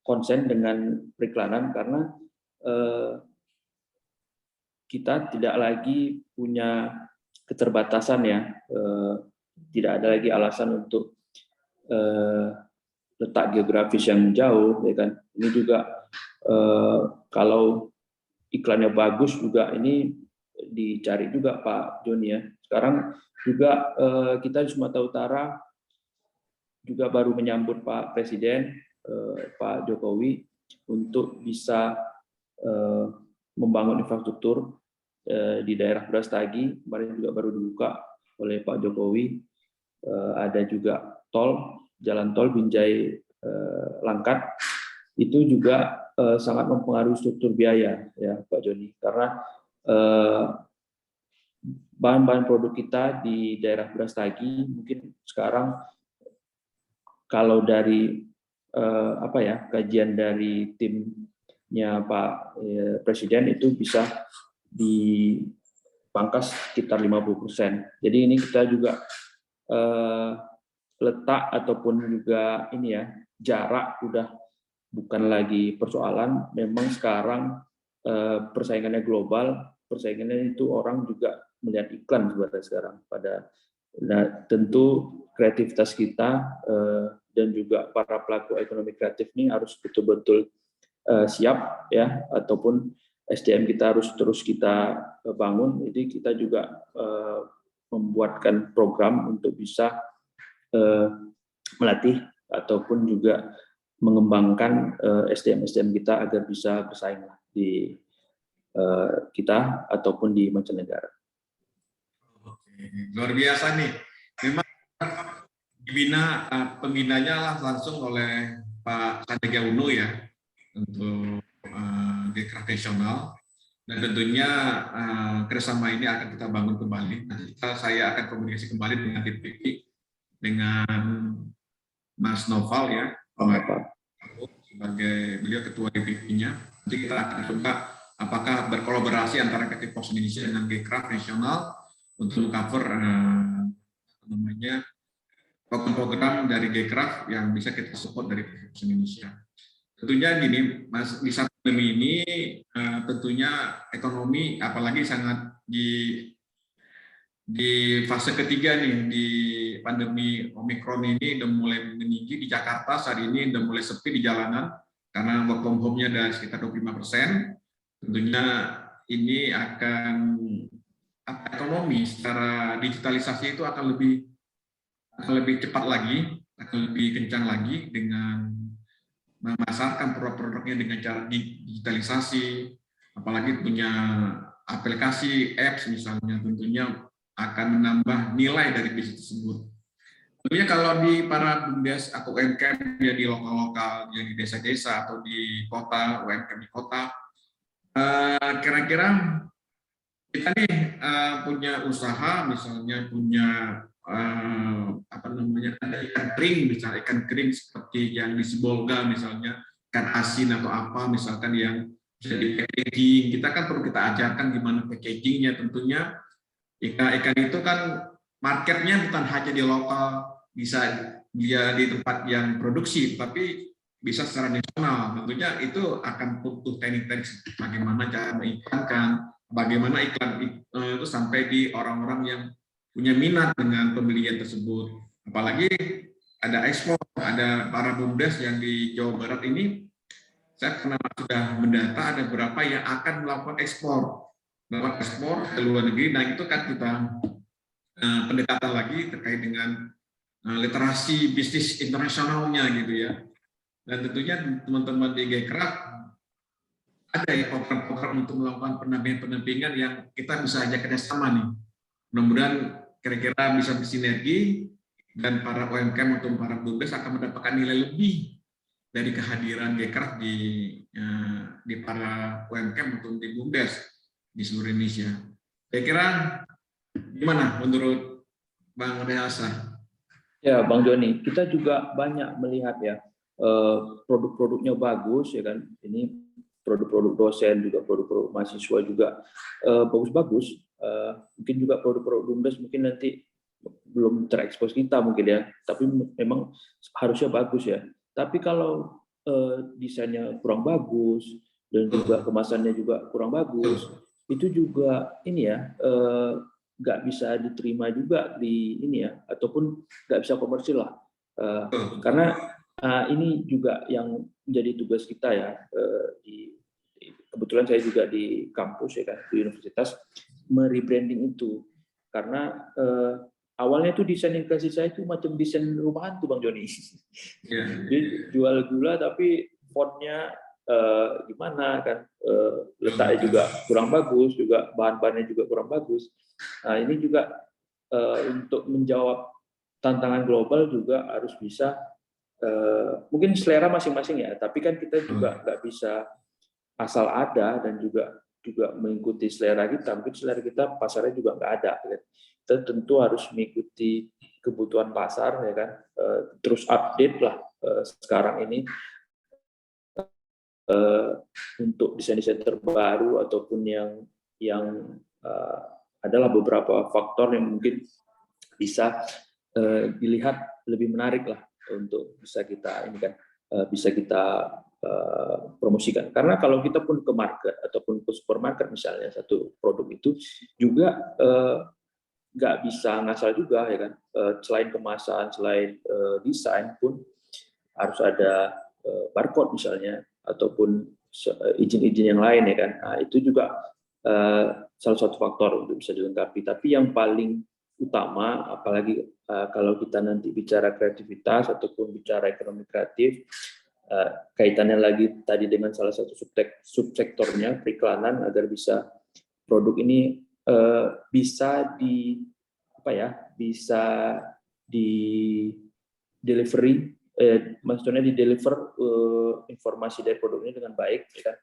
konsen dengan periklanan karena kita tidak lagi punya keterbatasan ya, tidak ada lagi alasan untuk letak geografis yang jauh, ya kan. Ini juga kalau iklannya bagus juga ini dicari juga Pak Joni ya. Sekarang juga kita di Sumatera Utara juga baru menyambut Pak Presiden Pak Jokowi untuk bisa membangun infrastruktur di daerah Brastagi. Kemarin juga baru dibuka oleh Pak Jokowi. Ada juga jalan tol Binjai Langkat. Itu juga sangat mempengaruhi struktur biaya ya Pak Joni, karena bahan-bahan produk kita di daerah Brastagi mungkin sekarang kalau dari kajian dari timnya Pak Presiden itu bisa dipangkas sekitar 50%. Jadi ini kita juga letak ataupun juga ini ya, jarak udah bukan lagi persoalan. Memang sekarang persaingannya global, persaingannya itu orang juga melihat iklan sebenarnya sekarang. Tentu kreativitas kita dan juga para pelaku ekonomi kreatif ini harus betul-betul siap ya, ataupun SDM kita harus terus kita bangun. Jadi kita juga membuatkan program untuk bisa melatih ataupun juga mengembangkan SDM kita agar bisa bersaing di kita ataupun di mancanegara. Oke, luar biasa nih. Memang dibina pembinanya langsung oleh Pak Sandiaga Uno ya untuk Gcraft Nasional, dan tentunya kerjasama ini akan kita bangun kembali. Nanti saya akan komunikasi kembali dengan DPP, dengan Mas Noval ya, sebagai beliau ketua DPP-nya. Nanti kita akan coba apakah berkolaborasi antara PT Pos Indonesia dengan Gcraft Nasional untuk cover program dari Gcraft yang bisa kita support dari PT Pos Indonesia. Tentunya gini, Mas, di saat pandemi ini tentunya ekonomi apalagi sangat di fase ketiga nih, di pandemi Omikron ini udah mulai meninggi di Jakarta. Saat ini udah mulai sepi di jalanan karena work from home-nya ada sekitar 25%. Tentunya ini akan ekonomi secara digitalisasi itu akan lebih cepat lagi, akan lebih kencang lagi dengan memasarkan produk-produknya dengan cara digitalisasi, apalagi punya aplikasi apps misalnya, tentunya akan menambah nilai dari bisnis tersebut. Tentunya kalau di para BUMDes atau UMKM ya di lokal-lokal, yang di desa-desa atau di kota, UMKM di kota, kira-kira kita nih punya usaha, misalnya punya ada ikan kering, misalnya ikan kering seperti yang di Sibolga misalnya, ikan asin atau apa misalkan yang bisa di packaging. Kita kan perlu kita ajarkan gimana packagingnya. Tentunya ikan itu kan marketnya bukan hanya di lokal, bisa dia di tempat yang produksi, tapi bisa secara nasional. Tentunya itu akan butuh teknik-teknik bagaimana cara mengikankan, bagaimana iklan itu sampai di orang-orang yang punya minat dengan pembelian tersebut. Apalagi ada ekspor, ada para BUMDes yang di Jawa Barat ini, saya pernah sudah mendata ada berapa yang akan melakukan ekspor ke luar negeri. Nah itu kan kita pendekatan lagi terkait dengan literasi bisnis internasionalnya gitu ya. Dan tentunya teman-teman di Gcraft ada ya program-program untuk melakukan pendampingan yang kita bisa ajak kerjasama nih. Mudah-mudahan kira-kira bisa bersinergi dan para UMKM atau para BUMDes akan mendapatkan nilai lebih dari kehadiran Gcraft di para UMKM atau di BUMDes di seluruh Indonesia. Kira-kira gimana menurut Bang Reasa? Ya, Bang Joni, kita juga banyak melihat ya produk-produknya bagus ya kan. Ini produk-produk dosen juga, produk-produk mahasiswa juga bagus-bagus. Mungkin juga produk-produk BUMDes mungkin nanti belum terekspos kita mungkin ya, tapi memang harusnya bagus ya. Tapi kalau desainnya kurang bagus dan juga kemasannya juga kurang bagus, itu juga ini ya nggak bisa diterima juga di ini ya, ataupun nggak bisa komersil lah. Karena ini juga yang menjadi tugas kita ya. Kebetulan saya juga di kampus ya kan, di universitas, merebranding itu karena awalnya itu desain yang kasih saya itu macam desain rumahan tuh Bang Joni. Jadi jual gula tapi fontnya gimana kan, letaknya juga kurang bagus, juga bahan-bahannya juga kurang bagus. Nah ini juga untuk menjawab tantangan global juga harus bisa mungkin selera masing-masing ya, tapi kan kita juga nggak bisa asal ada dan juga mengikuti selera kita. Mungkin selera kita pasarnya juga nggak ada. Kita tentu harus mengikuti kebutuhan pasar ya kan. Terus update lah sekarang ini untuk desain-desain terbaru ataupun yang adalah beberapa faktor yang mungkin bisa dilihat lebih menarik lah untuk bisa kita ini kan bisa kita promosikan. Karena kalau kita pun ke market ataupun ke supermarket misalnya, satu produk itu juga nggak bisa ngasal juga ya kan. Selain kemasan, selain desain pun harus ada barcode misalnya ataupun izin-izin yang lain ya kan. Nah, itu juga salah satu faktor untuk bisa dilengkapi. Tapi yang paling utama, apalagi kalau kita nanti bicara kreativitas ataupun bicara ekonomi kreatif, kaitannya lagi tadi dengan salah satu subsektornya periklanan, agar bisa produk ini bisa di delivery, maksudnya di deliver informasi dari produk ini dengan baik, ya kan?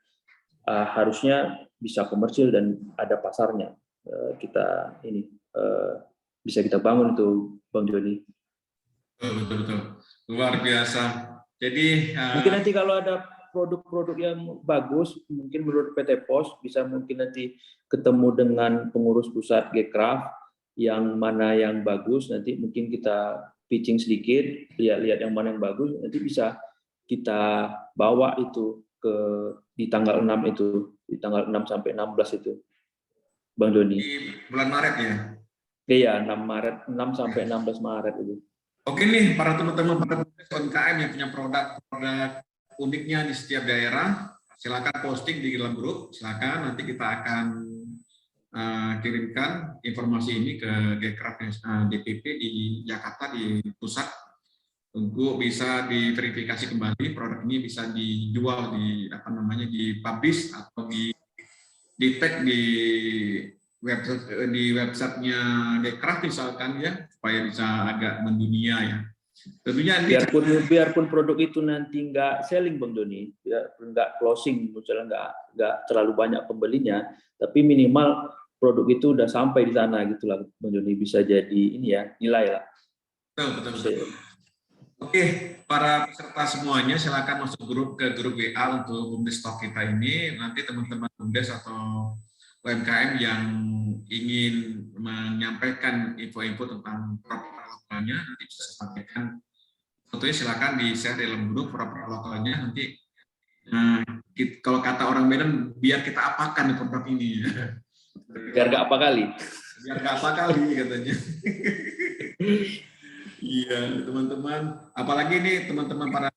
Harusnya bisa komersil dan ada pasarnya. Kita ini bisa kita bangun itu, Bang Joni. Betul. Luar biasa. Jadi mungkin nanti kalau ada produk-produk yang bagus, mungkin menurut PT Pos bisa mungkin nanti ketemu dengan pengurus pusat Gcraft yang mana yang bagus, nanti mungkin kita pitching sedikit, lihat yang mana yang bagus, nanti bisa kita bawa itu di tanggal 6 itu, di tanggal 6 sampai 16 itu, Bang Joni. Di bulan Maret ya? Iya, 6 sampai 16 Maret itu. Oke nih, para teman-teman para UMKM yang punya produk uniknya di setiap daerah, silakan posting di dalam grup, silakan nanti kita akan kirimkan informasi ini ke Gcraft DPP di Jakarta di pusat untuk bisa diverifikasi kembali produk ini bisa dijual di dipublish atau di tag di websitenya Gcraft misalkan ya, supaya bisa agak mendunia ya. Tentunya biarpun produk itu nanti nggak selling, Bang Doni, nggak closing, misalnya nggak terlalu banyak pembelinya, tapi minimal produk itu udah sampai di sana gitulah, Bang Doni, bisa jadi ini ya, nilai lah. Betul. Oke, para peserta semuanya silakan masuk ke grup WA untuk BUMDes Talk kita ini. Nanti teman-teman BUMDes atau UMKM yang ingin menyampaikan info-info tentang produk lokalnya nanti bisa sampaikan. Tentunya silakan di-share dalam grup produk lokalnya. Nanti kalau kata orang Medan, biar kita apakan di produk ini. Biar nggak apa kali. Biar nggak apa kali katanya. Iya, teman-teman. Apalagi nih teman-teman para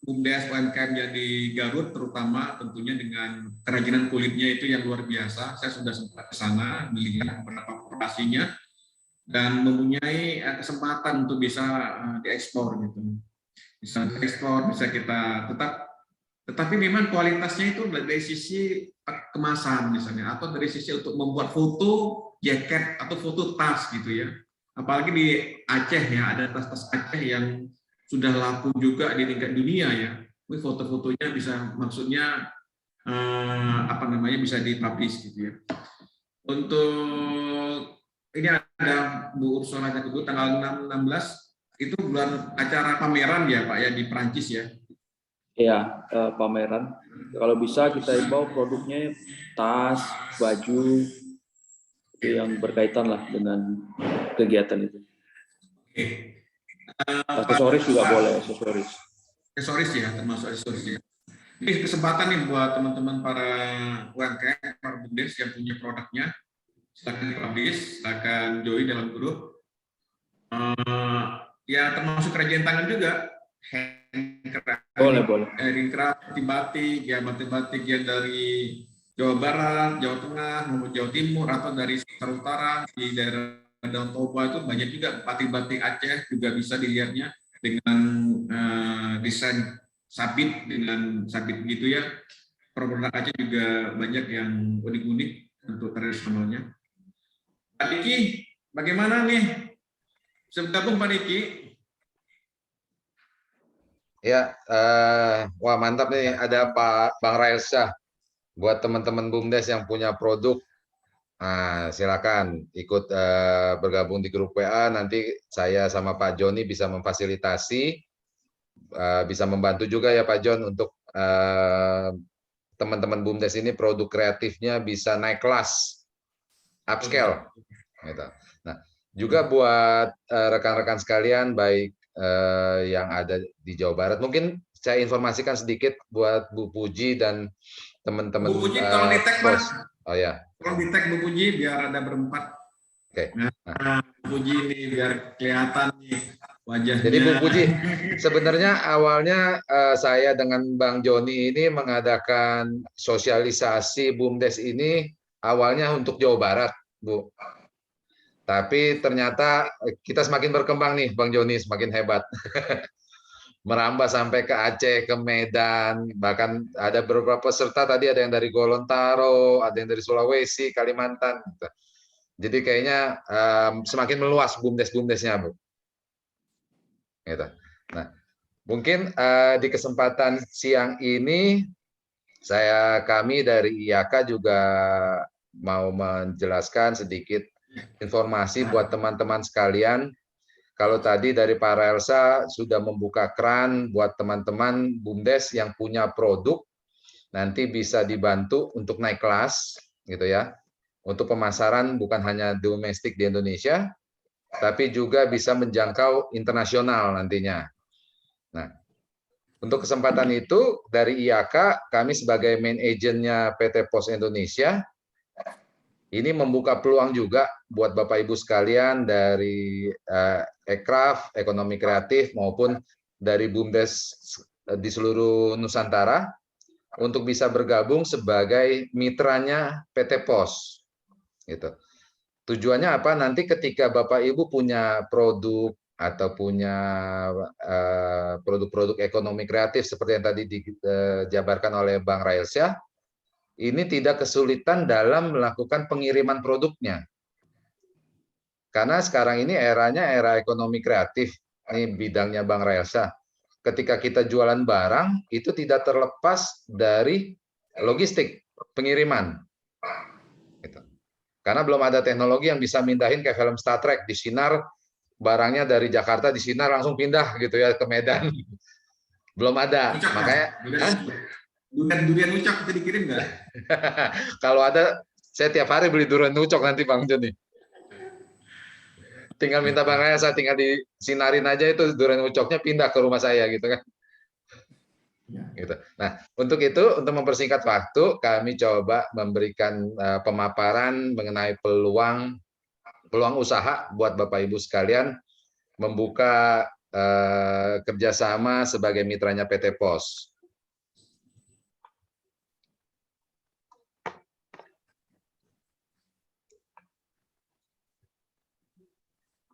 BUMDes UMKM yang di Garut, terutama tentunya dengan kerajinan kulitnya itu yang luar biasa. Saya sudah sempat ke sana melihat beberapa operasinya dan mempunyai kesempatan untuk bisa diekspor gitu. Bisa diekspor, bisa kita tetapi memang kualitasnya itu dari sisi kemasan misalnya, atau dari sisi untuk membuat foto jaket atau foto tas gitu ya. Apalagi di Aceh ya, ada tas-tas Aceh yang sudah laku juga di tingkat dunia ya. Foto-fotonya bisa, maksudnya bisa dipublish gitu ya. Untuk ini ada Bu Ursula Cakudu tanggal 6-16 itu bulan acara pameran ya Pak ya di Perancis ya. Iya, pameran. Kalau bisa kita bawa produknya tas, baju, itu yang berkaitan lah dengan kegiatan itu. Oke. Aksesoris juga boleh, aksesoris. Aksesoris ya, termasuk aksesoris ya. Ini kesempatan nih buat teman-teman para UMKM, para BUMDes yang punya produknya, silakan publish, silakan join dalam grup. Ya termasuk kerajinan tangan juga. Boleh. Handcraft, batik, ya batik-batik yang dari Jawa Barat, Jawa Tengah, maupun Jawa Timur, atau dari sekitar utara, di daerah Danau Toba itu banyak juga batik-batik Aceh, juga bisa dilihatnya dengan desain sabit, dengan sabit gitu ya. Produk Aceh juga banyak yang unik-unik untuk tradisionalnya. Pak Diki, bagaimana nih? Bisa bergabung Pak Diki? Ya, wah mantap nih, ada Pak Bang Raelsyah. Buat teman-teman BUMDes yang punya produk, nah, silakan ikut bergabung di grup WA. Nanti saya sama Pak Joni bisa memfasilitasi, bisa membantu juga ya Pak Jon untuk teman-teman BUMDes ini produk kreatifnya bisa naik kelas, upscale. Gitu. Nah, juga buat rekan-rekan sekalian, baik yang ada di Jawa Barat, mungkin saya informasikan sedikit buat Bu Puji dan teman-teman. Bu Puji kalau di tag Pak. Oh ya. Kalau di tag Bu Puji biar ada berempat. Oke. Nah, Bu Puji ini biar kelihatan nih wajahnya. Jadi Bu Puji, sebenarnya awalnya saya dengan Bang Joni ini mengadakan sosialisasi BUMDes ini awalnya untuk Jawa Barat, Bu. Tapi ternyata kita semakin berkembang nih, Bang Joni, semakin hebat. Merambah sampai ke Aceh, ke Medan, bahkan ada beberapa peserta tadi ada yang dari Gorontalo, ada yang dari Sulawesi, Kalimantan. Jadi kayaknya semakin meluas bumdes-bumdesnya, Bu. Gitu. Nah, mungkin di kesempatan siang ini kami dari IAKA juga mau menjelaskan sedikit informasi buat teman-teman sekalian. Kalau tadi dari Pak Raelsa sudah membuka keran buat teman-teman BUMDes yang punya produk, nanti bisa dibantu untuk naik kelas, gitu ya. Untuk pemasaran bukan hanya domestik di Indonesia, tapi juga bisa menjangkau internasional nantinya. Nah, untuk kesempatan itu dari IAKA, kami sebagai main agentnya PT Pos Indonesia, ini membuka peluang juga buat Bapak Ibu sekalian dari Ekraf, ekonomi kreatif, maupun dari BUMDes di seluruh Nusantara, untuk bisa bergabung sebagai mitranya PT Pos. Gitu. Tujuannya apa? Nanti ketika Bapak Ibu punya produk atau punya produk-produk ekonomi kreatif seperti yang tadi dijabarkan oleh Bang Raelsyah, ini tidak kesulitan dalam melakukan pengiriman produknya. Karena sekarang ini eranya era ekonomi kreatif, ini bidangnya Bang Raelsyah. Ketika kita jualan barang, itu tidak terlepas dari logistik pengiriman. Gitu. Karena belum ada teknologi yang bisa mindahin kayak film Star Trek, disinar barangnya dari Jakarta disinar langsung pindah gitu ya ke Medan. Belum ada. Ucap, makanya durian ucap itu dikirim nggak? Kalau ada, saya tiap hari beli durian ucok nanti Bang Joni. Tinggal minta Bang Raya, saya tinggal disinarin aja itu durian ucoknya pindah ke rumah saya gitu kan. Gitu. Nah, untuk itu, untuk mempersingkat waktu, kami coba memberikan pemaparan mengenai peluang usaha buat Bapak Ibu sekalian membuka kerjasama sebagai mitranya PT Pos.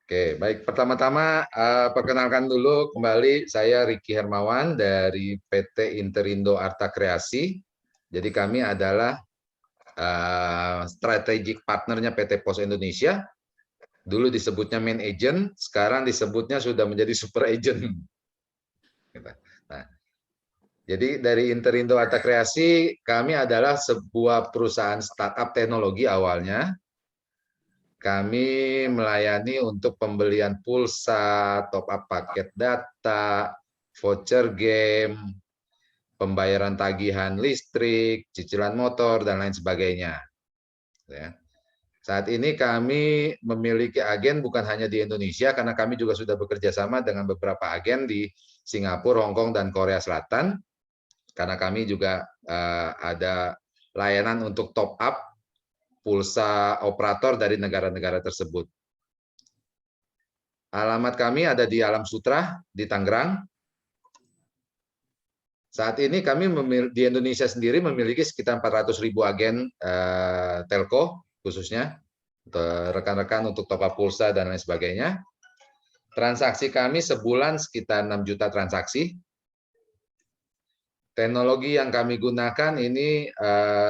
Oke, baik. Pertama-tama perkenalkan dulu kembali, saya Ricky Hermawan dari PT Interindo Arta Kreasi. Jadi kami adalah strategic partnernya PT Pos Indonesia. Dulu disebutnya main agent, sekarang disebutnya sudah menjadi super agent. Nah, jadi dari Interindo Arta Kreasi, kami adalah sebuah perusahaan startup teknologi awalnya. Kami melayani untuk pembelian pulsa, top up paket data, voucher game, pembayaran tagihan listrik, cicilan motor, dan lain sebagainya. Ya. Saat ini kami memiliki agen bukan hanya di Indonesia, karena kami juga sudah bekerja sama dengan beberapa agen di Singapura, Hong Kong, dan Korea Selatan. Karena kami juga ada layanan untuk top up pulsa operator dari negara-negara tersebut. Alamat kami ada di Alam Sutra, di Tangerang. Saat ini kami di Indonesia sendiri memiliki sekitar 400.000 agen telco, khususnya rekan-rekan untuk top up pulsa dan lain sebagainya. Transaksi kami sebulan sekitar 6 juta transaksi. Teknologi yang kami gunakan ini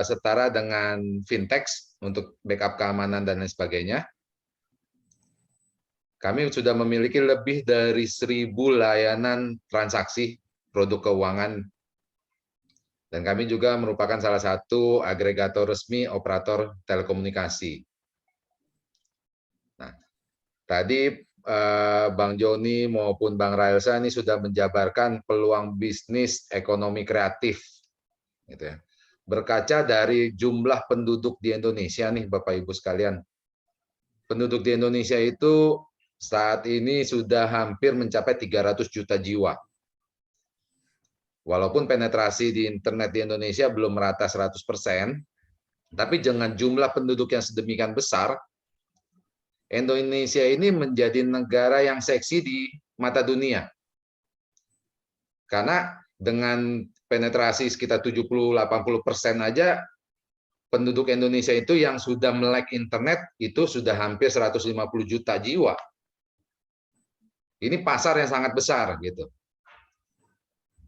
setara dengan fintech untuk backup keamanan dan lain sebagainya. Kami sudah memiliki lebih dari 1.000 layanan transaksi produk keuangan. Dan kami juga merupakan salah satu agregator resmi operator telekomunikasi. Nah, tadi Bang Joni maupun Bang Raelsa ini sudah menjabarkan peluang bisnis ekonomi kreatif. Gitu ya. Berkaca dari jumlah penduduk di Indonesia nih Bapak Ibu sekalian. Penduduk di Indonesia itu saat ini sudah hampir mencapai 300 juta jiwa. Walaupun penetrasi di internet di Indonesia belum merata 100%, tapi dengan jumlah penduduk yang sedemikian besar, Indonesia ini menjadi negara yang seksi di mata dunia. Karena dengan penetrasi sekitar 70-80% aja, penduduk Indonesia itu yang sudah melek internet itu sudah hampir 150 juta jiwa. Ini pasar yang sangat besar gitu.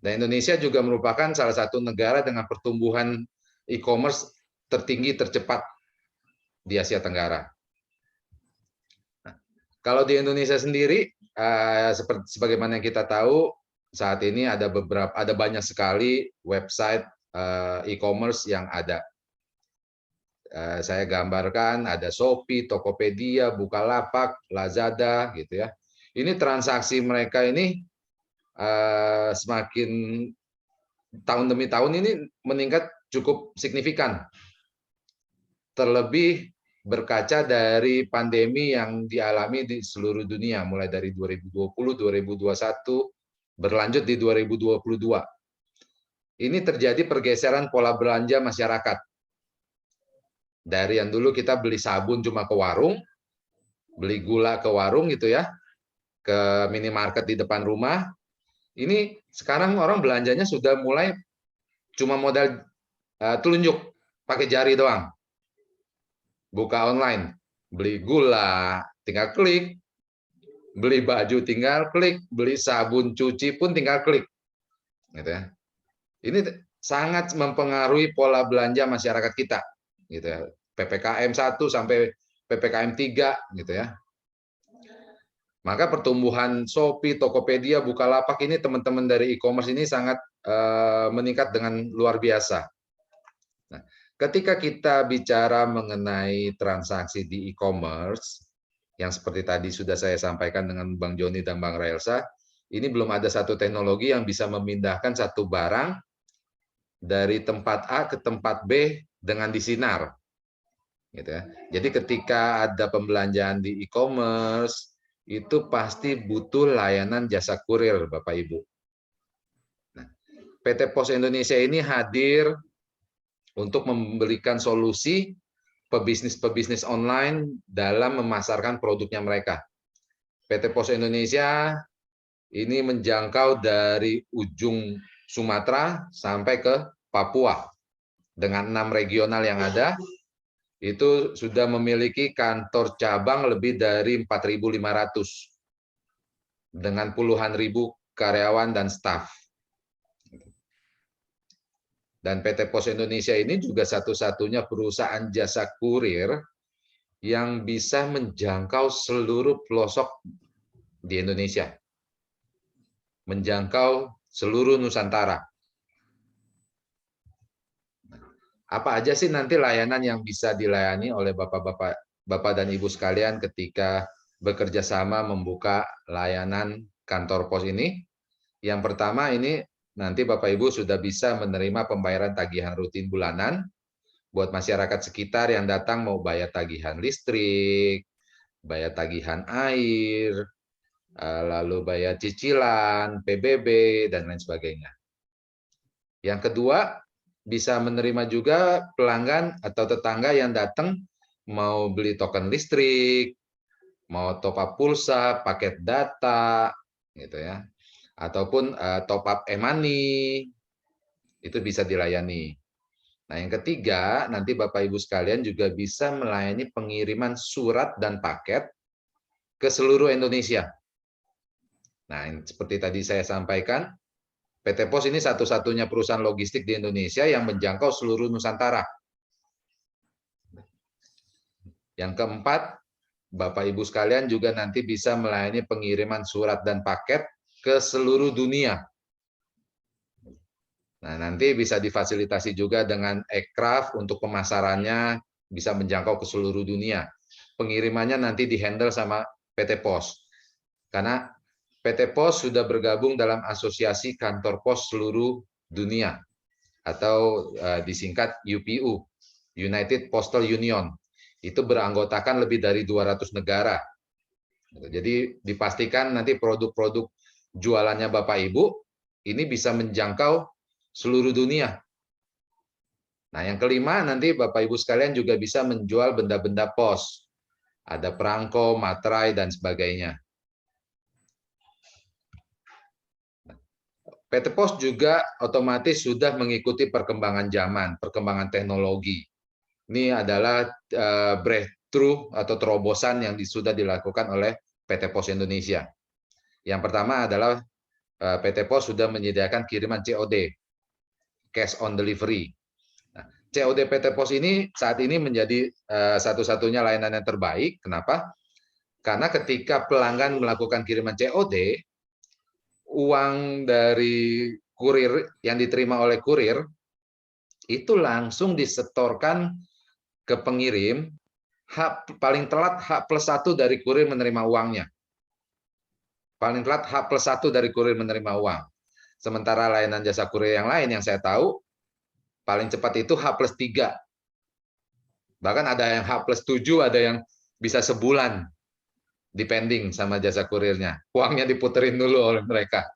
Dan Indonesia juga merupakan salah satu negara dengan pertumbuhan e-commerce tertinggi tercepat di Asia Tenggara. Nah, kalau di Indonesia sendiri, seperti sebagaimana yang kita tahu, saat ini ada banyak sekali website e-commerce yang ada. Saya gambarkan ada Shopee, Tokopedia, Bukalapak, Lazada, gitu ya. Ini transaksi mereka ini semakin tahun demi tahun ini meningkat cukup signifikan. Terlebih berkaca dari pandemi yang dialami di seluruh dunia, mulai dari 2020, 2021, berlanjut di 2022. Ini terjadi pergeseran pola belanja masyarakat. Dari yang dulu kita beli sabun cuma ke warung, beli gula ke warung gitu ya, ke minimarket di depan rumah. Ini sekarang orang belanjanya sudah mulai cuma modal telunjuk, pakai jari doang. Buka online, beli gula, tinggal klik, beli baju tinggal klik, beli sabun cuci pun tinggal klik. Gitu ya. Ini sangat mempengaruhi pola belanja masyarakat kita. Gitu ya. PPKM 1 sampai PPKM 3 gitu ya. Maka pertumbuhan Shopee, Tokopedia, Bukalapak ini teman-teman dari e-commerce ini sangat meningkat dengan luar biasa. Nah, ketika kita bicara mengenai transaksi di e-commerce, yang seperti tadi sudah saya sampaikan dengan Bang Joni dan Bang Raelsa, ini belum ada satu teknologi yang bisa memindahkan satu barang dari tempat A ke tempat B dengan disinar. Gitu ya. Jadi ketika ada pembelanjaan di e-commerce, itu pasti butuh layanan jasa kurir, Bapak Ibu. Nah, PT Pos Indonesia ini hadir untuk memberikan solusi pebisnis-pebisnis online dalam memasarkan produknya mereka. PT Pos Indonesia ini menjangkau dari ujung Sumatera sampai ke Papua. Dengan 6 regional yang ada, itu sudah memiliki kantor cabang lebih dari 4.500 dengan puluhan ribu karyawan dan staf. Dan PT Pos Indonesia ini juga satu-satunya perusahaan jasa kurir yang bisa menjangkau seluruh pelosok di Indonesia. Menjangkau seluruh Nusantara. Apa aja sih nanti layanan yang bisa dilayani oleh Bapak dan Ibu sekalian ketika bekerja sama membuka layanan kantor pos ini? Yang pertama ini nanti Bapak Ibu sudah bisa menerima pembayaran tagihan rutin bulanan buat masyarakat sekitar yang datang mau bayar tagihan listrik, bayar tagihan air, lalu bayar cicilan, PBB, dan lain sebagainya. Yang kedua, bisa menerima juga pelanggan atau tetangga yang datang mau beli token listrik, mau top up pulsa, paket data, gitu ya, ataupun top up e-money, itu bisa dilayani. Nah, yang ketiga, nanti Bapak Ibu sekalian juga bisa melayani pengiriman surat dan paket ke seluruh Indonesia. Nah, seperti tadi saya sampaikan, PT Pos ini satu-satunya perusahaan logistik di Indonesia yang menjangkau seluruh Nusantara. Yang keempat, Bapak Ibu sekalian juga nanti bisa melayani pengiriman surat dan paket ke seluruh dunia. Nah, nanti bisa difasilitasi juga dengan aircraft untuk pemasarannya bisa menjangkau ke seluruh dunia. Pengirimannya nanti dihandle sama PT Pos. Karena PT Pos sudah bergabung dalam asosiasi kantor pos seluruh dunia atau disingkat UPU, United Postal Union. Itu beranggotakan lebih dari 200 negara. Jadi dipastikan nanti produk-produk jualannya Bapak Ibu ini bisa menjangkau seluruh dunia. Nah, yang kelima nanti Bapak Ibu sekalian juga bisa menjual benda-benda pos. Ada perangko, materai, dan sebagainya. PT Pos juga otomatis sudah mengikuti perkembangan zaman, perkembangan teknologi. Ini adalah breakthrough atau terobosan yang sudah dilakukan oleh PT Pos Indonesia. Yang pertama adalah PT Pos sudah menyediakan kiriman COD, cash on delivery. Nah, COD PT Pos ini saat ini menjadi satu-satunya layanan yang terbaik. Kenapa? Karena ketika pelanggan melakukan kiriman COD, uang dari kurir yang diterima oleh kurir itu langsung disetorkan ke pengirim, paling telat H+1 dari kurir menerima uangnya. Paling telat H+1 dari kurir menerima uang. Sementara layanan jasa kurir yang lain yang saya tahu, paling cepat itu H+3. Bahkan ada yang H+7, ada yang bisa sebulan, depending sama jasa kurirnya. Uangnya diputerin dulu oleh mereka.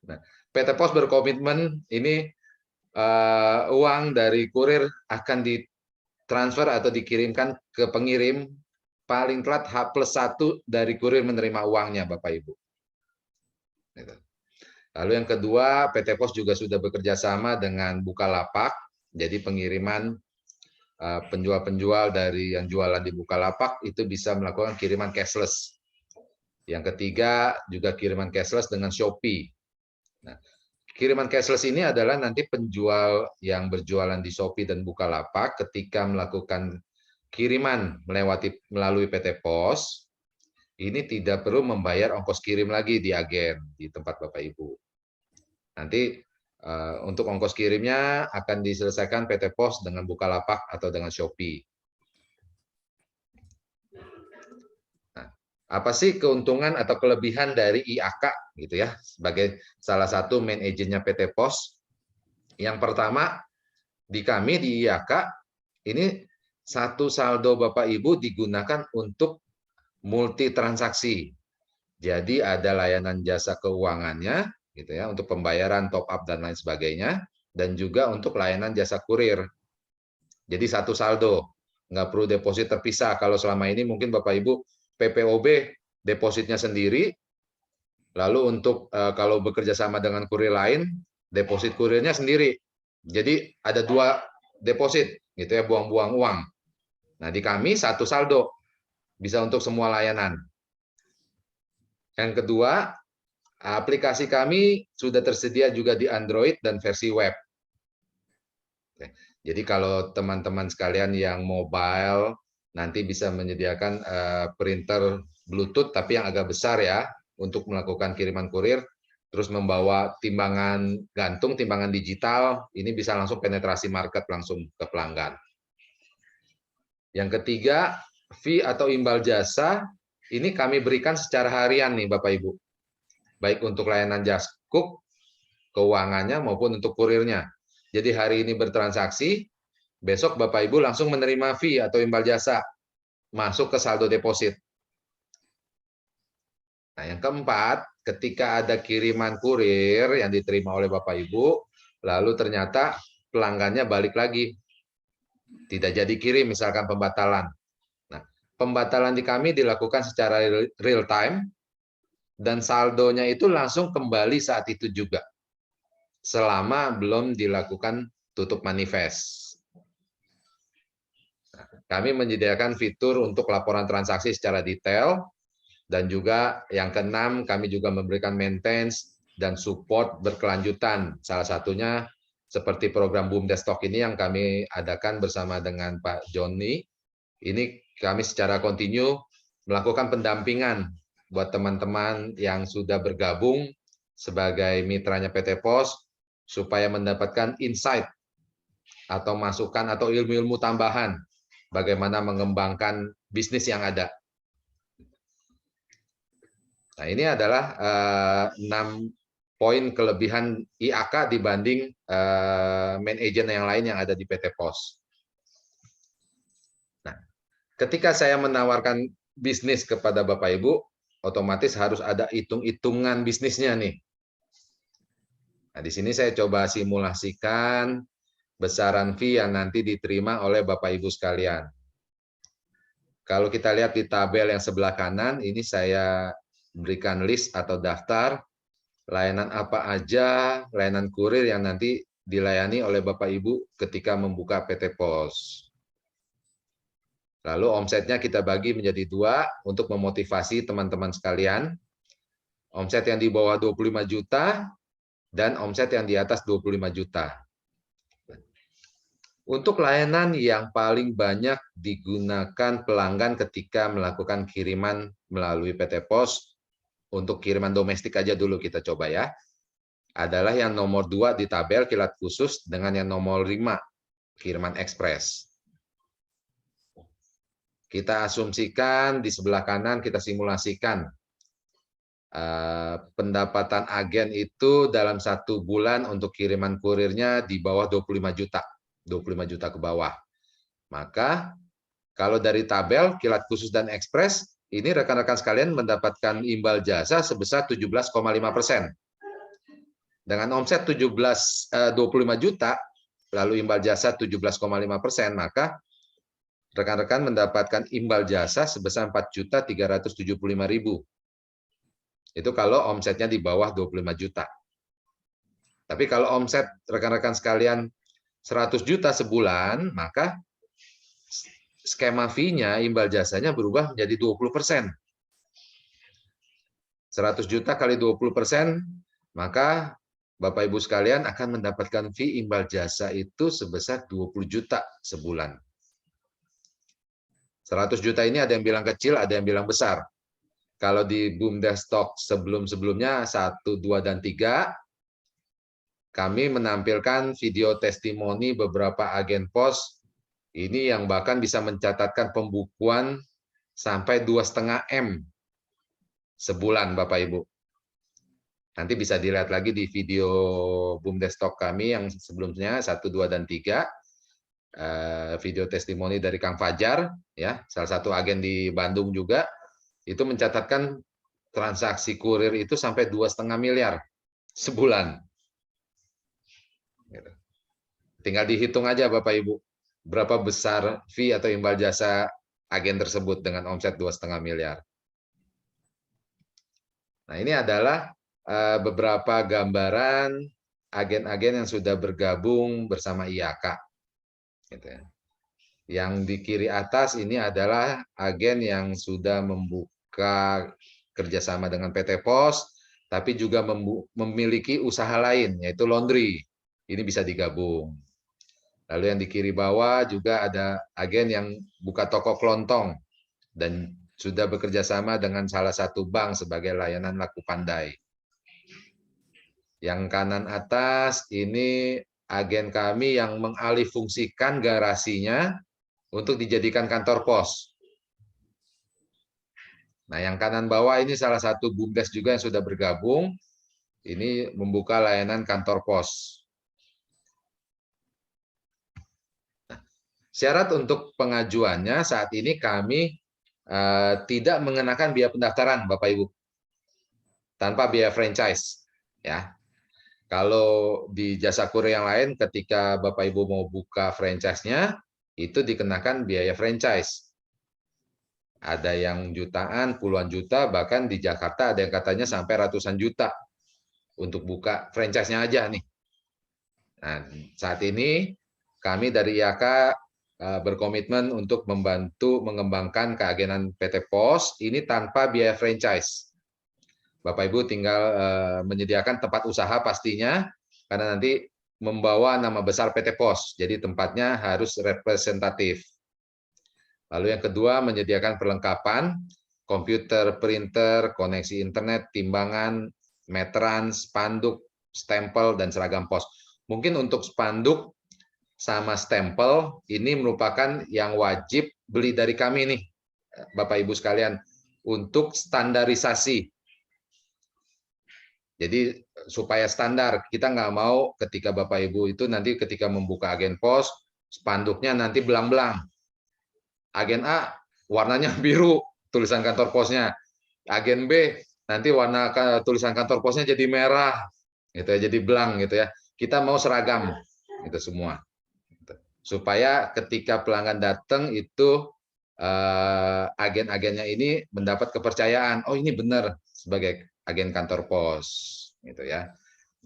Nah, PT Pos berkomitmen ini uang dari kurir akan ditransfer atau dikirimkan ke pengirim paling telat H+1 dari kurir menerima uangnya, Bapak Ibu. Lalu yang kedua, PT Pos juga sudah bekerja sama dengan Bukalapak, jadi pengiriman penjual-penjual dari yang jualan di Bukalapak itu bisa melakukan kiriman cashless. Yang ketiga, juga kiriman cashless dengan Shopee. Nah, kiriman cashless ini adalah nanti penjual yang berjualan di Shopee dan Bukalapak ketika melakukan kiriman melalui PT Pos, ini tidak perlu membayar ongkos kirim lagi di agen, di tempat Bapak Ibu. Nanti untuk ongkos kirimnya akan diselesaikan PT Pos dengan Bukalapak atau dengan Shopee. Nah, apa sih keuntungan atau kelebihan dari IAK gitu ya, sebagai salah satu main agentnya PT Pos? Yang pertama, di kami di IAK ini satu saldo Bapak Ibu digunakan untuk multi transaksi. Jadi ada layanan jasa keuangannya gitu ya, untuk pembayaran top up dan lain sebagainya, dan juga untuk layanan jasa kurir. Jadi satu saldo, nggak perlu deposit terpisah. Kalau selama ini mungkin Bapak Ibu PPOB depositnya sendiri, lalu untuk kalau bekerja sama dengan kurir lain, deposit kurirnya sendiri. Jadi ada dua deposit gitu ya, buang-buang uang. Nah, di kami satu saldo, bisa untuk semua layanan. Yang kedua, aplikasi kami sudah tersedia juga di Android dan versi web. Jadi kalau teman-teman sekalian yang mobile nanti bisa menyediakan printer Bluetooth tapi yang agak besar ya untuk melakukan kiriman kurir, terus membawa timbangan gantung, timbangan digital, ini bisa langsung penetrasi market langsung ke pelanggan. Yang ketiga, fee atau imbal jasa ini kami berikan secara harian nih Bapak Ibu. Baik untuk layanan Jaskuk, keuangannya maupun untuk kurirnya. Jadi hari ini bertransaksi, besok Bapak Ibu langsung menerima fee atau imbal jasa masuk ke saldo deposit. Nah, yang keempat, ketika ada kiriman kurir yang diterima oleh Bapak Ibu, lalu ternyata pelanggannya balik lagi. Tidak jadi kirim, misalkan pembatalan. Nah, pembatalan di kami dilakukan secara real time, dan saldonya itu langsung kembali saat itu juga. Selama belum dilakukan tutup manifest. Nah, kami menyediakan fitur untuk laporan transaksi secara detail, dan juga yang keenam, kami juga memberikan maintenance dan support berkelanjutan. Salah satunya seperti program BUMDes Talk ini yang kami adakan bersama dengan Pak Joni. Ini kami secara kontinu melakukan pendampingan buat teman-teman yang sudah bergabung sebagai mitranya PT Pos supaya mendapatkan insight atau masukan atau ilmu-ilmu tambahan bagaimana mengembangkan bisnis yang ada. Nah, ini adalah 6 poin kelebihan IAK dibanding main agent yang lain yang ada di PT Pos. Nah, ketika saya menawarkan bisnis kepada Bapak Ibu, otomatis harus ada hitung-hitungan bisnisnya nih. Nah, di sini saya coba simulasikan besaran fee yang nanti diterima oleh Bapak Ibu sekalian. Kalau kita lihat di tabel yang sebelah kanan, ini saya berikan list atau daftar layanan apa aja, layanan kurir yang nanti dilayani oleh Bapak Ibu ketika membuka PT Pos. Lalu omsetnya kita bagi menjadi 2 untuk memotivasi teman-teman sekalian. Omset yang di bawah 25 juta dan omset yang di atas 25 juta. Untuk layanan yang paling banyak digunakan pelanggan ketika melakukan kiriman melalui PT Pos, untuk kiriman domestik aja dulu kita coba ya, adalah yang nomor 2 di tabel kilat khusus dengan yang nomor 5 kiriman ekspres. Kita asumsikan di sebelah kanan, kita simulasikan pendapatan agen itu dalam 1 bulan untuk kiriman kurirnya di bawah 25 juta. 25 juta ke bawah. Maka kalau dari tabel kilat khusus dan ekspres, ini rekan-rekan sekalian mendapatkan imbal jasa sebesar 17,5%. Dengan omset 25 juta, lalu imbal jasa 17,5%, maka rekan-rekan mendapatkan imbal jasa sebesar 4.375.000. Itu kalau omsetnya di bawah 25 juta. Tapi kalau omset rekan-rekan sekalian 100 juta sebulan, maka skema fee-nya, imbal jasanya berubah menjadi 20%. 100 juta kali 20%, maka Bapak Ibu sekalian akan mendapatkan fee imbal jasa itu sebesar 20 juta sebulan. 100 juta ini ada yang bilang kecil, ada yang bilang besar. Kalau di BUMDes Talk sebelum-sebelumnya 1, 2, dan 3, kami menampilkan video testimoni beberapa agen pos ini yang bahkan bisa mencatatkan pembukuan sampai 2,5 M sebulan, Bapak Ibu. Nanti bisa dilihat lagi di video BUMDes Talk kami yang sebelumnya 1, 2, dan 3. Video testimoni dari Kang Fajar, ya, salah satu agen di Bandung juga, itu mencatatkan transaksi kurir itu sampai 2,5 miliar sebulan. Tinggal dihitung aja Bapak Ibu, berapa besar fee atau imbal jasa agen tersebut dengan omset 2,5 miliar. Nah, ini adalah beberapa gambaran agen-agen yang sudah bergabung bersama IAK. Gitu ya. Yang di kiri atas ini adalah agen yang sudah membuka kerjasama dengan PT Pos, tapi juga memiliki usaha lain, yaitu laundry. Ini bisa digabung. Lalu yang di kiri bawah juga ada agen yang buka toko kelontong dan sudah bekerja sama dengan salah satu bank sebagai layanan laku pandai. Yang kanan atas ini agen kami yang mengalihfungsikan garasinya untuk dijadikan kantor pos. Nah, yang kanan bawah ini salah satu BUMDes juga yang sudah bergabung. Ini membuka layanan kantor pos. Nah, syarat untuk pengajuannya saat ini kami tidak mengenakan biaya pendaftaran, Bapak Ibu, tanpa biaya franchise. Ya, kalau di jasa kurir yang lain, ketika Bapak Ibu mau buka franchise-nya, itu dikenakan biaya franchise. Ada yang jutaan, puluhan juta, bahkan di Jakarta ada yang katanya sampai ratusan juta untuk buka franchise-nya aja nih. Nah, saat ini kami dari IAK berkomitmen untuk membantu mengembangkan keagenan PT Pos ini tanpa biaya franchise. Bapak Ibu tinggal menyediakan tempat usaha pastinya, karena nanti membawa nama besar PT Pos, jadi tempatnya harus representatif. Lalu yang kedua, menyediakan perlengkapan, komputer, printer, koneksi internet, timbangan, meteran, spanduk, stempel, dan seragam pos. Mungkin untuk spanduk sama stempel, ini merupakan yang wajib beli dari kami nih, Bapak Ibu sekalian, untuk standarisasi. Jadi supaya standar, kita nggak mau ketika Bapak Ibu itu nanti ketika membuka agen pos, spanduknya nanti belang-belang. Agen A warnanya biru, tulisan kantor posnya. Agen B nanti warna tulisan kantor posnya jadi merah, gitu ya, jadi belang gitu ya. Kita mau seragam, itu semua. Supaya ketika pelanggan datang itu agen-agennya ini mendapat kepercayaan. Oh, ini benar sebagai agen kantor pos, gitu ya.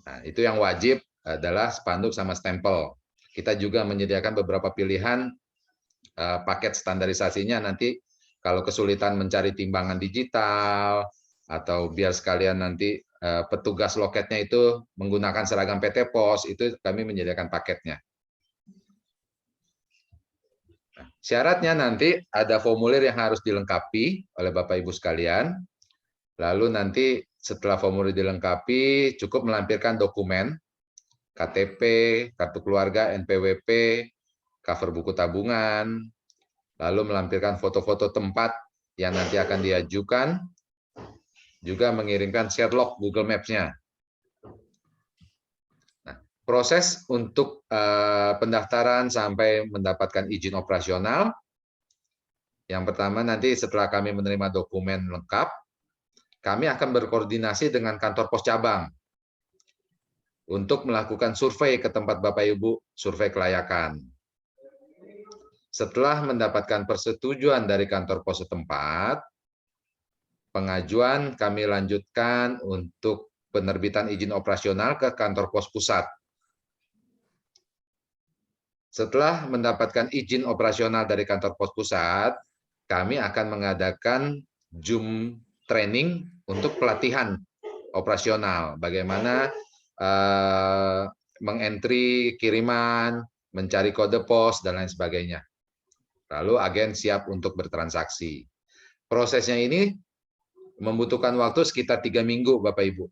Nah, itu yang wajib adalah spanduk sama stempel. Kita juga menyediakan beberapa pilihan paket standarisasinya nanti kalau kesulitan mencari timbangan digital atau biar sekalian nanti petugas loketnya itu menggunakan seragam PT Pos, itu kami menyediakan paketnya. Syaratnya nanti ada formulir yang harus dilengkapi oleh Bapak Ibu sekalian. Lalu nanti setelah formulir dilengkapi, cukup melampirkan dokumen KTP, kartu keluarga, NPWP, cover buku tabungan, lalu melampirkan foto-foto tempat yang nanti akan diajukan, juga mengirimkan share log Google Maps-nya. Nah, proses untuk pendaftaran sampai mendapatkan izin operasional, yang pertama nanti setelah kami menerima dokumen lengkap, kami akan berkoordinasi dengan kantor pos cabang untuk melakukan survei ke tempat Bapak Ibu, survei kelayakan. Setelah mendapatkan persetujuan dari kantor pos setempat, pengajuan kami lanjutkan untuk penerbitan izin operasional ke kantor pos pusat. Setelah mendapatkan izin operasional dari kantor pos pusat, kami akan mengadakan Zoom training untuk pelatihan operasional. Bagaimana mengentry kiriman, mencari kode pos, dan lain sebagainya. Lalu agen siap untuk bertransaksi. Prosesnya ini membutuhkan waktu sekitar 3 minggu, Bapak Ibu.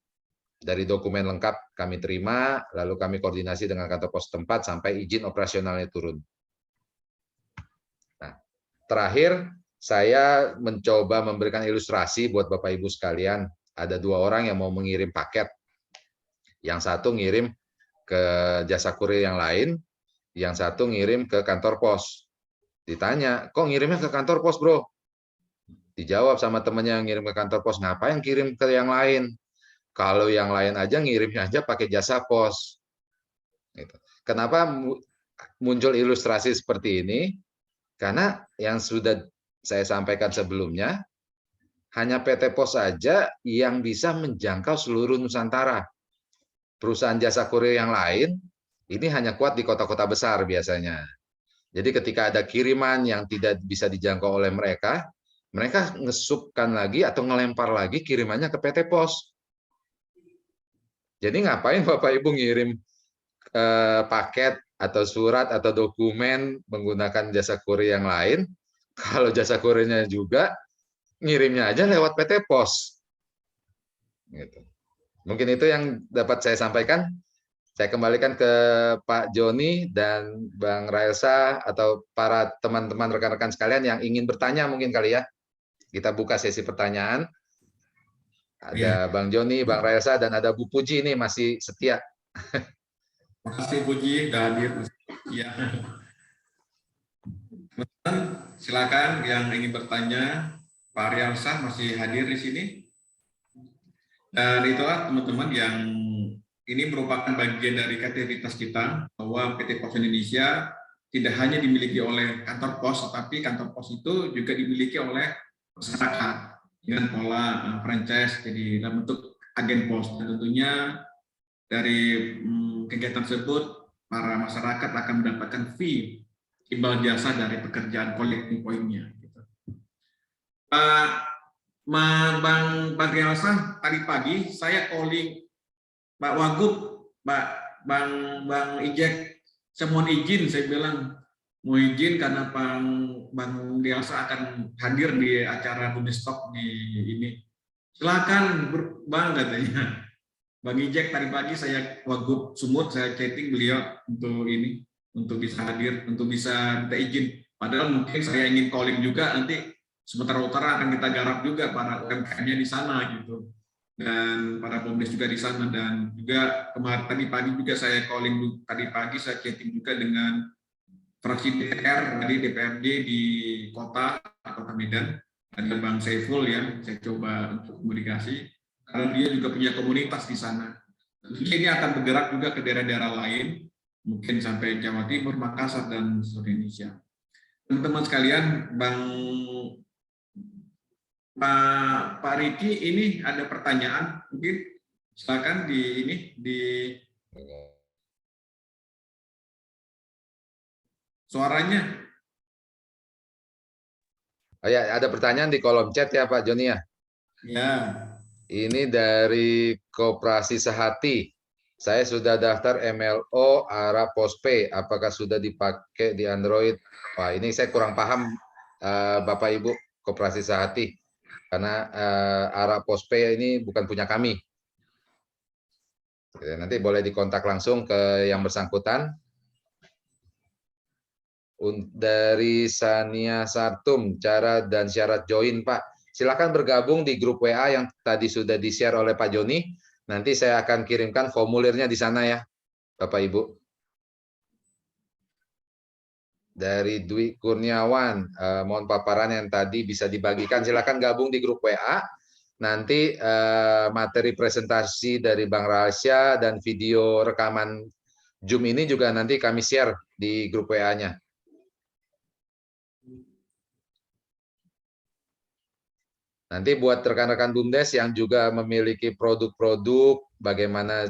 Dari dokumen lengkap kami terima, lalu kami koordinasi dengan kantor pos tempat sampai izin operasionalnya turun. Nah, terakhir, saya mencoba memberikan ilustrasi buat Bapak Ibu sekalian. Ada 2 orang yang mau mengirim paket. Yang satu ngirim ke jasa kurir yang lain, yang satu ngirim ke kantor pos. Ditanya, kok ngirimnya ke kantor pos, bro? Dijawab sama temannya yang ngirim ke kantor pos, ngapain kirim ke yang lain? Kalau yang lain aja ngirimnya aja pakai jasa pos. Kenapa muncul ilustrasi seperti ini? Karena yang sudah saya sampaikan sebelumnya, hanya PT Pos saja yang bisa menjangkau seluruh Nusantara. Perusahaan jasa kurir yang lain, ini hanya kuat di kota-kota besar biasanya. Jadi ketika ada kiriman yang tidak bisa dijangkau oleh mereka, mereka ngesupkan lagi atau ngelempar lagi kirimannya ke PT Pos. Jadi ngapain Bapak Ibu ngirim paket atau surat atau dokumen menggunakan jasa kurir yang lain, kalau jasa kurirnya juga ngirimnya aja lewat PT Pos. Gitu. Mungkin itu yang dapat saya sampaikan. Saya kembalikan ke Pak Joni dan Bang Raelsa atau para teman-teman rekan-rekan sekalian yang ingin bertanya mungkin kali ya. Kita buka sesi pertanyaan. Ada Bang Joni, Bang Raelsa, dan ada Bu Puji ini masih setia. Terima kasih Puji, sudah hadir. Ya. Teman-teman, silakan yang ingin bertanya. Pak Rialsa masih hadir di sini. Dan itulah teman-teman yang ini merupakan bagian dari kreativitas kita bahwa PT Pos Indonesia tidak hanya dimiliki oleh kantor pos, tetapi kantor pos itu juga dimiliki oleh masyarakat dengan pola franchise jadi dalam bentuk agen pos. Dan tentunya dari kegiatan tersebut para masyarakat akan mendapatkan fee imbal jasa dari pekerjaan collecting point-nya. Bang Rialsa, tadi pagi saya calling Pak Wagub, Bang Ijek, saya mohon izin, saya bilang mau izin karena Bang Rialsa akan hadir di acara Bundestag di ini. Silakan Bang, katanya. Bang Ijek tadi pagi saya Wagub Sumut, saya chatting beliau untuk ini, untuk bisa hadir, untuk bisa minta izin. Padahal mungkin saya ingin calling juga nanti sementara utara akan kita garap juga para UMKM-nya di sana gitu. Dan para BUMDes juga di sana, dan juga kemarin tadi pagi juga saya calling, tadi pagi saya chatting juga dengan fraksi DPR tadi DPRD di Kota Medan, ada Bang Saiful ya, saya coba untuk komunikasi karena dia juga punya komunitas di sana. Ini akan bergerak juga ke daerah-daerah lain, mungkin sampai Jawa Timur, Makassar, dan seluruh Indonesia. Teman-teman sekalian, Pak Riki, ini ada pertanyaan, mungkin silakan di suaranya. Oh ya, ada pertanyaan di kolom chat ya Pak Joni ya. Ya. Ini dari Koperasi Sehati. Saya sudah daftar MLO Ara Postpay. Apakah sudah dipakai di Android? Wah, ini saya kurang paham Bapak Ibu Koperasi Sehati. Karena Ara Postpay ini bukan punya kami. Nanti boleh dikontak langsung ke yang bersangkutan. Dari Sania Sartum, cara dan syarat join Pak. Silakan bergabung di grup WA yang tadi sudah di-share oleh Pak Joni. Nanti saya akan kirimkan formulirnya di sana ya, Bapak Ibu. Dari Dwi Kurniawan, mohon paparan yang tadi bisa dibagikan. Silakan gabung di grup WA. Nanti materi presentasi dari Bang Rasya dan video rekaman Zoom ini juga nanti kami share di grup WA-nya. Nanti buat rekan-rekan BUMDes yang juga memiliki produk-produk, bagaimana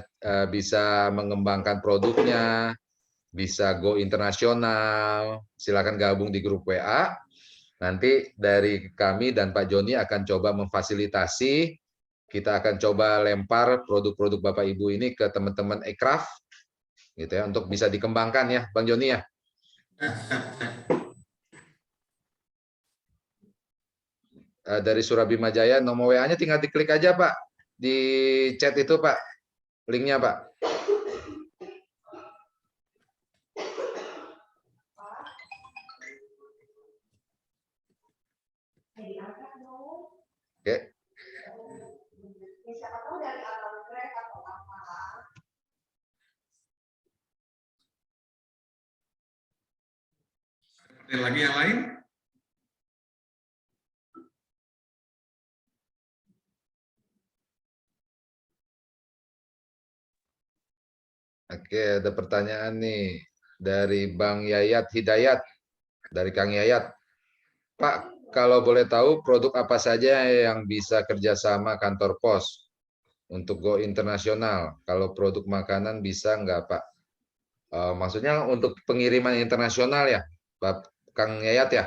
bisa mengembangkan produknya, bisa go internasional, silakan gabung di grup WA. Nanti dari kami dan Pak Joni akan coba memfasilitasi, kita akan coba lempar produk-produk Bapak Ibu ini ke teman-teman Ekraf, gitu ya, untuk bisa dikembangkan ya, Bang Joni ya. Dari Surabima Jaya, nomor WA-nya tinggal diklik aja Pak, di chat itu Pak, linknya Pak. Oke. Ada lagi yang lain? Oke, ada pertanyaan nih dari Bang Yayat Hidayat, dari Kang Yayat. Pak, kalau boleh tahu produk apa saja yang bisa kerjasama kantor pos untuk go internasional? Kalau produk makanan bisa nggak Pak? Maksudnya untuk pengiriman internasional ya, Pak Kang Yayat ya?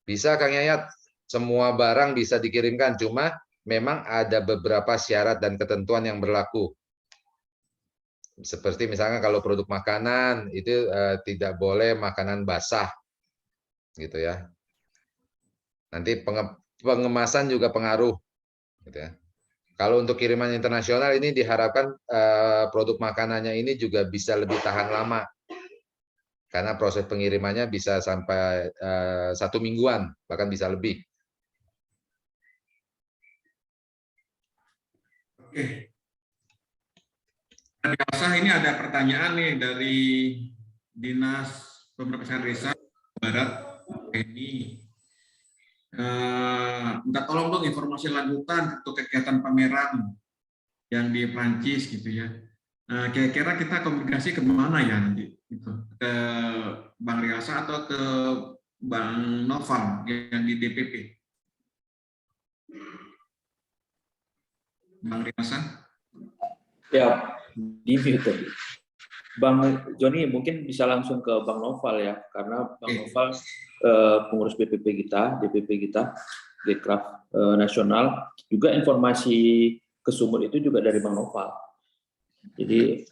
Bisa Kang Yayat, semua barang bisa dikirimkan, cuma memang ada beberapa syarat dan ketentuan yang berlaku. Seperti misalnya kalau produk makanan itu tidak boleh makanan basah, gitu ya. Nanti pengemasan juga pengaruh, gitu ya. Kalau untuk kiriman internasional ini diharapkan produk makanannya ini juga bisa lebih tahan lama, karena proses pengirimannya bisa sampai 1 mingguan, bahkan bisa lebih. Oke. Biasa ini ada pertanyaan nih dari Dinas Pemberkasan Desa Barat ini. Minta tolong dong informasi lanjutan untuk kegiatan pameran yang di Prancis gitu ya. Kira-kira kita komunikasi kemana ya nanti? Gitu. Ke Bang Riasa atau ke Bang Noval yang di DPP? Bang Riasa? Ya, di mute tadi. Bang Joni mungkin bisa langsung ke Bang Noval ya, karena Bang Noval pengurus BPP kita, DPP kita, Dekraf Nasional, juga informasi ke Sumut itu juga dari Bang Noval. Jadi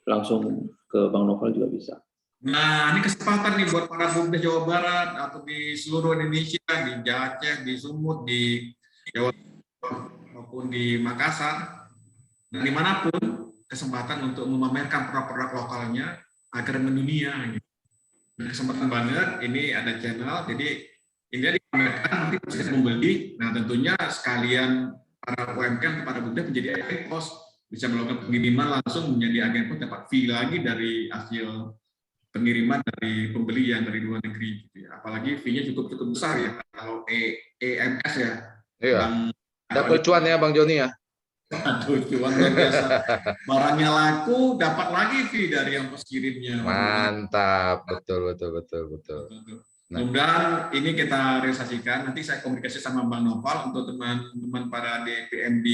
langsung ke Bang Noval juga bisa. Nah, ini kesempatan nih buat para BUMDes Jawa Barat atau di seluruh Indonesia, di Aceh, di Sumut, di Jawa maupun di Makassar, dan dimanapun kesempatan untuk memamerkan produk-produk lokalnya agar mendunia. Gitu. Nah, kesempatan banget, ini ada channel, jadi ini dipamerkan, nanti bisa membeli. Nah, tentunya sekalian para UMKM, para BUMDes menjadi agen pos, bisa melakukan pengiriman langsung menjadi agen pos, dapat fee lagi dari hasil pengiriman dari pembelian dari luar negeri gitu ya. Apalagi fee-nya cukup besar ya kalau EMS ya. Iya. Dapat cuan ya Bang Joni ya. Aduh, cuan luar biasa. Barangnya laku, dapat lagi fee dari yang pos kirimnya. Mantap, betul. Nah, mudah-mudahan ini kita realisasikan. Nanti saya komunikasi sama Bang Noval untuk teman-teman para DPMD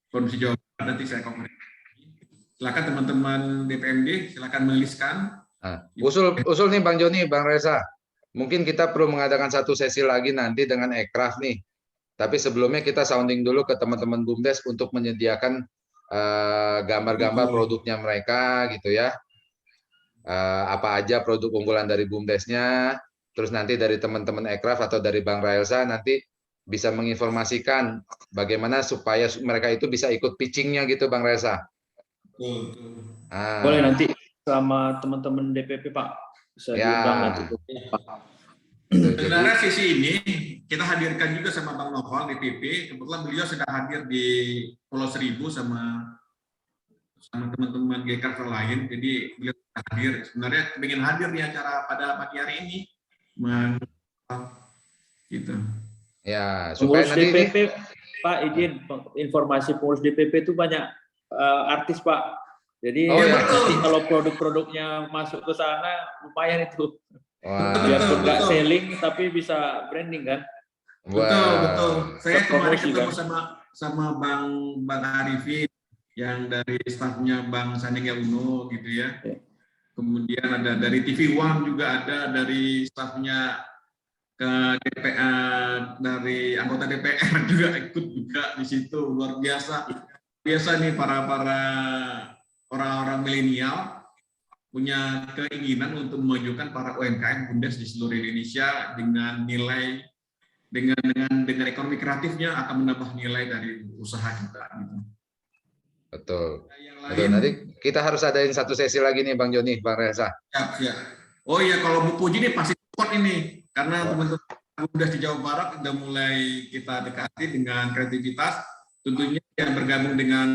Provinsi Jawa Barat. Nanti saya komunikasi. Silakan teman-teman DPMD, silakan menuliskan. Nah, usul nih Bang Joni, Bang Reza. mungkin kita perlu mengadakan satu sesi lagi nanti dengan Ekraf nih. Tapi sebelumnya kita sounding dulu ke teman-teman BUMDes untuk menyediakan gambar-gambar produknya mereka gitu ya. Apa aja produk unggulan dari BUMDesnya, terus nanti dari teman-teman Ekraf atau dari Bang Raelsa nanti bisa menginformasikan bagaimana supaya mereka itu bisa ikut pitchingnya gitu, Bang Raelsa. Boleh nanti sama teman-teman DPP Pak, bisa diundang nanti. Sebenarnya sisi ini kita hadirkan juga sama Bang Noval DPP, kebetulan beliau sedang hadir di Pulau Seribu sama teman-teman GKR lain, jadi beliau hadir. Sebenarnya ingin hadir di acara pada pagi hari ini, gitu. Ya, supaya pengurus nanti DPP, Pak izin informasi pengurus DPP itu banyak artis Pak. Jadi nanti kalau produk-produknya masuk ke sana lumayan itu. Biarpun nggak selling tapi bisa branding kan. Betul. Saya kemarin ketemu sama Bang Arifin yang dari stafnya Bang Sandiaga Uno gitu ya. Kemudian ada dari TV One juga ada dari stafnya ke DPR, dari anggota DPR juga ikut juga di situ. Luar biasa. Biasa nih para orang-orang milenial punya keinginan untuk memajukan para UMKM BUMDes di seluruh Indonesia dengan nilai dengan ekonomi kreatifnya akan menambah nilai dari usaha kita. Gitu. Betul. Nanti kita harus adain satu sesi lagi nih Bang Joni, Bang Reza. Siap. Oh iya, kalau Bu Puji ini pasti support ini karena teman-teman BUMDes di Jawa Barat udah mulai kita dekati dengan kreativitas. Tentunya yang bergabung dengan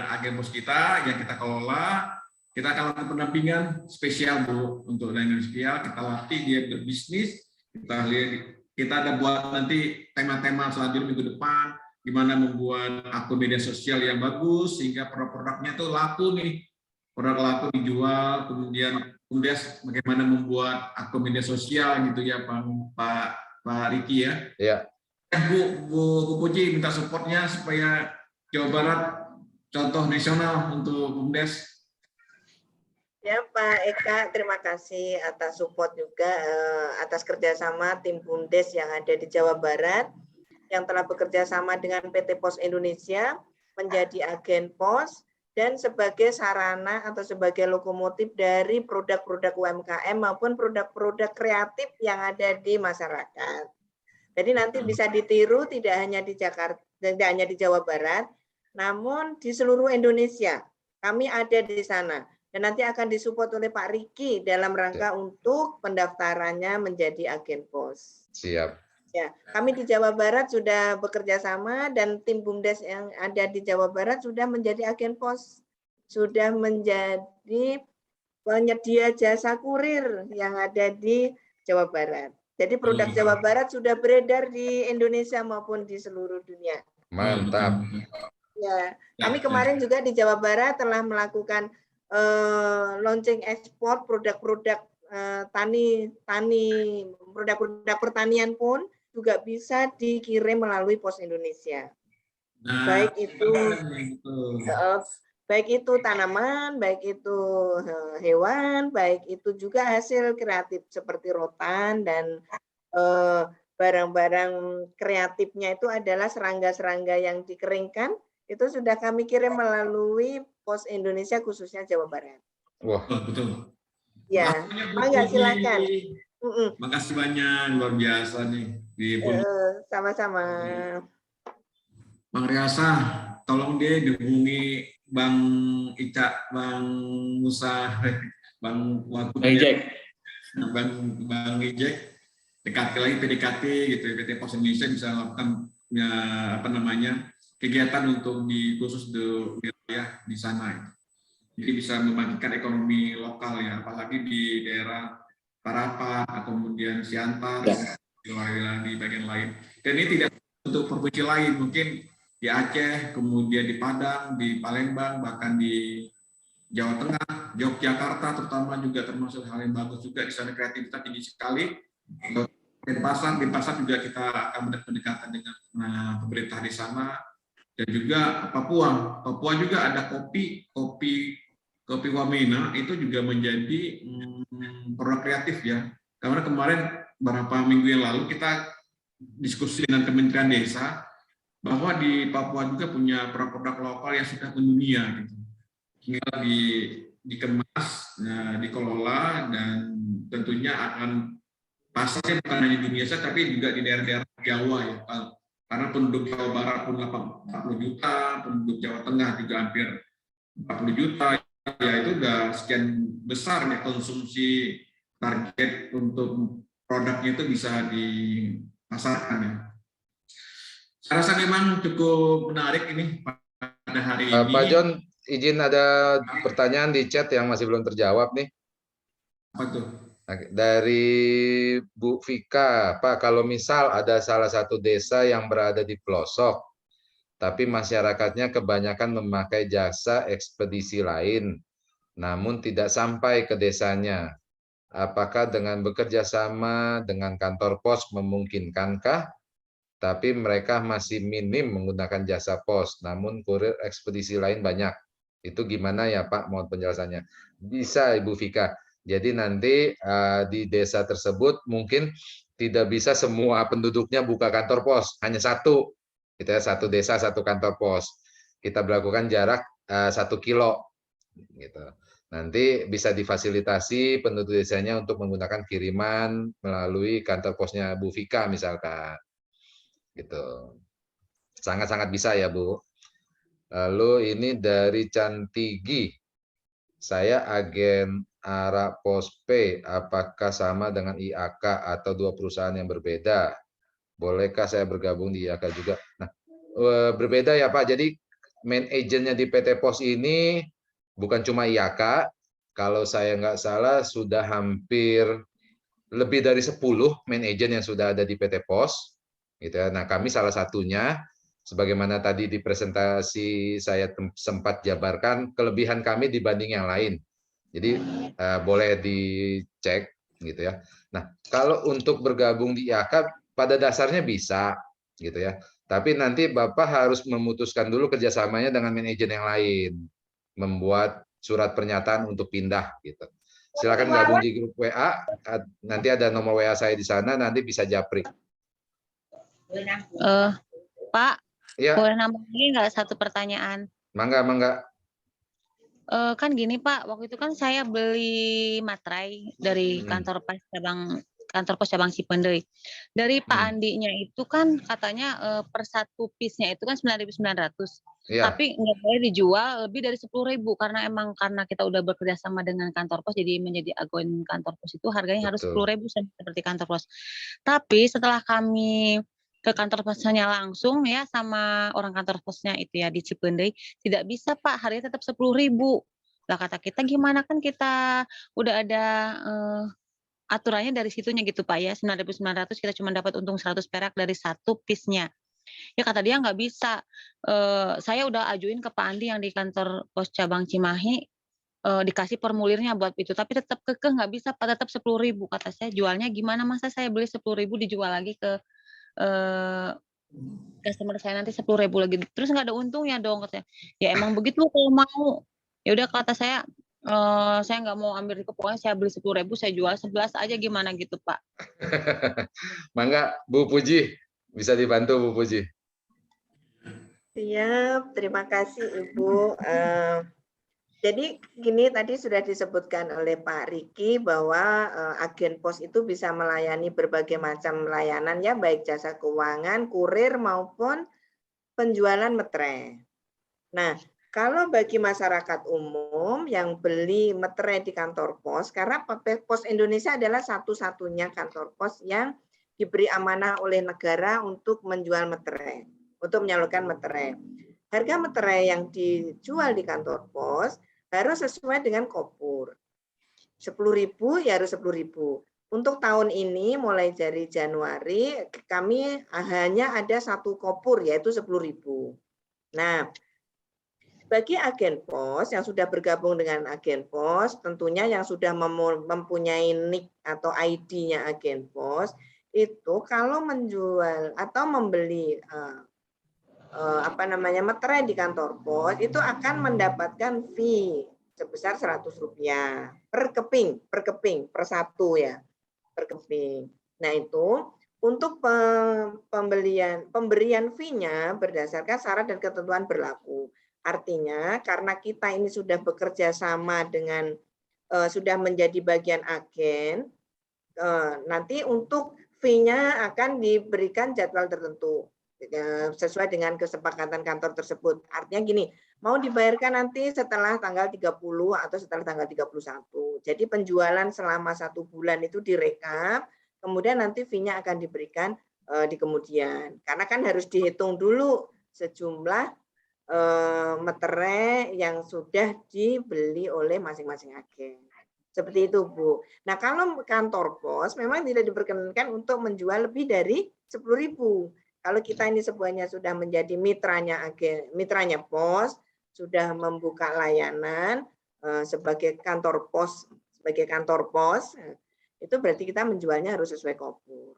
agen pos kita yang kita kelola, kita akan lakukan pendampingan spesial Bu untuk spesial. Kita latih dia berbisnis. Kita ada buat nanti tema-tema selanjutnya minggu depan, gimana membuat akun media sosial yang bagus sehingga produk-produknya itu laku nih, produk laku dijual. Kemudian BUMDes bagaimana membuat akun media sosial gitu ya Pak Riki ya. Iya. Bu Puji minta supportnya supaya Jawa Barat contoh nasional untuk BUMDes. Ya Pak Eka, terima kasih atas support juga atas kerjasama tim BUMDes yang ada di Jawa Barat yang telah bekerja sama dengan PT Pos Indonesia menjadi agen pos dan sebagai sarana atau sebagai lokomotif dari produk-produk UMKM maupun produk-produk kreatif yang ada di masyarakat. Jadi nanti bisa ditiru tidak hanya di Jakarta, tidak hanya di Jawa Barat, namun di seluruh Indonesia. Kami ada di sana. Dan nanti akan disupport oleh Pak Riki dalam rangka untuk pendaftarannya menjadi agen pos. Siap. Ya, kami di Jawa Barat sudah bekerja sama dan tim BUMDes yang ada di Jawa Barat sudah menjadi agen pos, sudah menjadi penyedia jasa kurir yang ada di Jawa Barat. Jadi produk Jawa Barat sudah beredar di Indonesia maupun di seluruh dunia. Mantap. Ya, kami kemarin juga di Jawa Barat telah melakukan launching ekspor produk-produk produk-produk pertanian pun juga bisa dikirim melalui Pos Indonesia. Baik itu tanaman, baik itu hewan, baik itu juga hasil kreatif seperti rotan dan barang-barang kreatifnya itu adalah serangga-serangga yang dikeringkan. Itu sudah kami kirim melalui Pos Indonesia khususnya Jawa Barat. Wah, betul. Ya, enggak silakan. Makasih banyak, luar biasa nih. Sama-sama. Bang Riasa, tolong dia dihubungi Bang Ica, Bang Musa, Bang Waktu, Bang Ijek, dekati lagi PDKT gitu, PT Pos Indonesia bisa melakukan kegiatan untuk khusus di wilayah di sana. Jadi bisa membangkitkan ekonomi lokal ya, apalagi di daerah Parapat, kemudian Siantar, wilayah di bagian lain. Dan ini tidak untuk provinsi lain, mungkin di Aceh, kemudian di Padang, di Palembang, bahkan di Jawa Tengah, Yogyakarta terutama juga termasuk hal yang bagus juga di sana, kreativitas tinggi sekali. Di pasar juga kita akan berdekatan dengan pemerintah di sana. Dan juga Papua juga ada kopi Wamena itu juga menjadi produk kreatif ya. Karena kemarin beberapa minggu yang lalu kita diskusi dengan Kementerian Desa bahwa di Papua juga punya produk-produk lokal yang sudah mendunia gitu. Tinggal dikemas, dikelola, dan tentunya akan pasarnya bukan hanya di Indonesia tapi juga di daerah-daerah Jawa ya. Karena penduduk Jawa Barat pun 40 juta, penduduk Jawa Tengah juga hampir 40 juta, ya itu udah sekian besar nih konsumsi target untuk produknya itu bisa dipasarkan ya. Saya rasa memang cukup menarik ini pada hari ini. Pak John, izin ada pertanyaan di chat yang masih belum terjawab nih. Apa tuh? Dari Bu Vika, Pak, kalau misal ada salah satu desa yang berada di pelosok, tapi masyarakatnya kebanyakan memakai jasa ekspedisi lain, namun tidak sampai ke desanya. Apakah dengan bekerja sama dengan kantor pos memungkinkankah? Tapi mereka masih minim menggunakan jasa pos, namun kurir ekspedisi lain banyak. Itu gimana ya Pak? Mohon penjelasannya. Bisa Ibu Vika. Jadi nanti di desa tersebut mungkin tidak bisa semua penduduknya buka kantor pos, hanya satu. Gitu ya, satu desa satu kantor pos. Kita berlakukan jarak 1 kilo. Gitu. Nanti bisa difasilitasi penduduk desanya untuk menggunakan kiriman melalui kantor posnya Bu Vika misalkan. Gitu. Sangat-sangat bisa ya Bu. Lalu ini dari Cantigi. Saya agen Ara Pospe, apakah sama dengan IAK atau dua perusahaan yang berbeda? Bolehkah saya bergabung di IAK juga? Nah, berbeda ya Pak. Jadi main agentnya di PT Pos ini bukan cuma IAK. Kalau saya nggak salah sudah hampir lebih dari 10 main agent yang sudah ada di PT Pos. Gitu ya. Nah, kami salah satunya, sebagaimana tadi di presentasi saya sempat jabarkan kelebihan kami dibanding yang lain. Jadi boleh dicek gitu ya. Nah, kalau untuk bergabung di IAK pada dasarnya bisa gitu ya. Tapi nanti Bapak harus memutuskan dulu kerjasamanya dengan manajer yang lain, membuat surat pernyataan untuk pindah gitu. Silakan gabung di grup WA, nanti ada nomor WA saya di sana, nanti bisa japri. Pak, ya. Boleh nambah lagi nggak satu pertanyaan? Mangga. Kan gini Pak, waktu itu kan saya beli materai dari kantor pos cabang Cipendei. Dari Pak Andinya itu kan katanya per satu piece-nya itu kan 9.900. Ya. Tapi nggak boleh dijual lebih dari 10.000 karena kita udah bekerja sama dengan kantor pos, jadi menjadi agen kantor pos itu harganya harus 10.000 seperti kantor pos. Tapi setelah kami ke kantor posnya langsung ya sama orang kantor posnya itu ya di Cipendei, tidak bisa Pak, harganya tetap 10.000. Lah kata kita gimana, kan kita udah ada aturannya dari situnya gitu Pak ya, 9.900 kita cuma dapat untung 100 perak dari satu piece-nya. Ya kata dia nggak bisa. Saya udah ajuin ke Pak Andi yang di kantor pos cabang Cimahi, dikasih formulirnya buat itu, tapi tetap kekeh nggak bisa Pak, tetap 10.000. Kata saya, jualnya gimana, masa saya beli 10.000 dijual lagi ke customer saya nanti 10.000 lagi, terus nggak ada untungnya dong katanya. Ya emang begitu kalau mau. Ya udah kata saya nggak mau ambil itu, pokoknya saya beli 10.000 saya jual 11 aja, gimana gitu Pak. Mangga Bu Puji, bisa dibantu Bu Puji. Siap, terima kasih Ibu. Jadi gini, tadi sudah disebutkan oleh Pak Riki bahwa agen pos itu bisa melayani berbagai macam layanan ya, baik jasa keuangan, kurir maupun penjualan materai. Nah, kalau bagi masyarakat umum yang beli materai di kantor pos, karena Pos Indonesia adalah satu-satunya kantor pos yang diberi amanah oleh negara untuk menjual materai, untuk menyalurkan materai. Harga materai yang dijual di kantor pos harus sesuai dengan kopur. 10.000 ya harus 10.000. Untuk tahun ini mulai dari Januari kami hanya ada satu kopur yaitu 10.000. Nah, bagi agen pos yang sudah bergabung dengan agen pos, tentunya yang sudah mempunyai NIK atau ID-nya agen pos, itu kalau menjual atau membeli materai di kantor pos itu akan mendapatkan fee sebesar Rp100 per keping per satu ya. per keping. Nah itu untuk pemberian fee-nya berdasarkan syarat dan ketentuan berlaku. Artinya karena kita ini sudah bekerja sama dengan sudah menjadi bagian agen, nanti untuk fee-nya akan diberikan jadwal tertentu sesuai dengan kesepakatan kantor tersebut. Artinya gini, mau dibayarkan nanti setelah tanggal 30 atau setelah tanggal 31. Jadi penjualan selama 1 bulan itu direkap, kemudian nanti fee-nya akan diberikan di kemudian. Karena kan harus dihitung dulu sejumlah meterai yang sudah dibeli oleh masing-masing agen. Seperti itu, Bu. Nah, kalau kantor pos memang tidak diperkenankan untuk menjual lebih dari 10.000. Kalau kita ini semuanya sudah menjadi mitranya agen, mitranya pos, sudah membuka layanan sebagai kantor pos, itu berarti kita menjualnya harus sesuai kopur.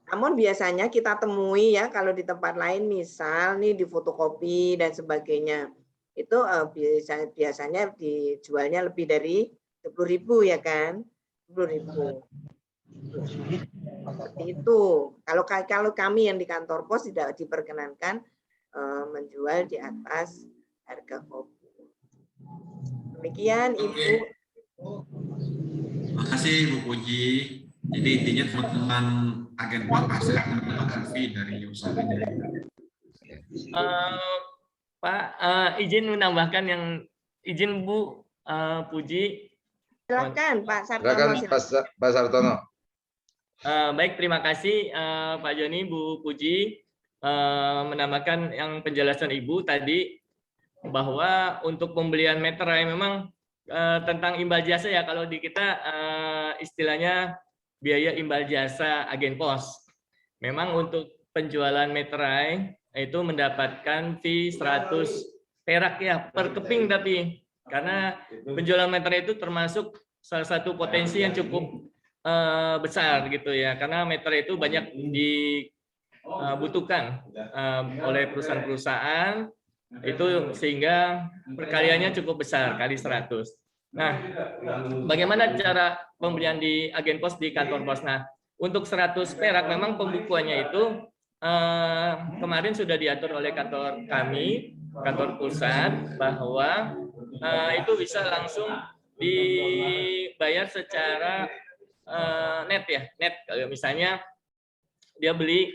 Namun biasanya kita temui ya kalau di tempat lain, misal nih di fotokopi dan sebagainya, itu biasanya dijualnya lebih dari 10.000 ya kan, 10.000. Seperti itu. Kalau kami yang di kantor pos tidak diperkenankan menjual di atas harga kopi. Demikian Ibu. Terima kasih Bu Puji. Jadi intinya teman-teman agen pos pasti akan mendapatkan fee dari usahanya. Pak, izin menambahkan yang izin Bu Puji. Silakan Pak Sartono. Silakan Pak Sartono. Baik, terima kasih Pak Joni, Bu Puji, menambahkan yang penjelasan Ibu tadi bahwa untuk pembelian meterai memang tentang imbal jasa ya, kalau di kita istilahnya biaya imbal jasa agen pos. Memang untuk penjualan meterai itu mendapatkan fee 100 perak ya per keping, tapi karena penjualan meterai itu termasuk salah satu potensi yang cukup besar gitu ya, karena meterai itu banyak dibutuhkan oleh perusahaan-perusahaan itu, sehingga perkaliannya cukup besar, kali 100. Nah, bagaimana cara pembelian di agen pos di kantor pos? Nah, untuk 100 perak memang pembukuannya itu kemarin sudah diatur oleh kantor kami, kantor pusat, bahwa itu bisa langsung dibayar secara net ya, net. Kalau misalnya dia beli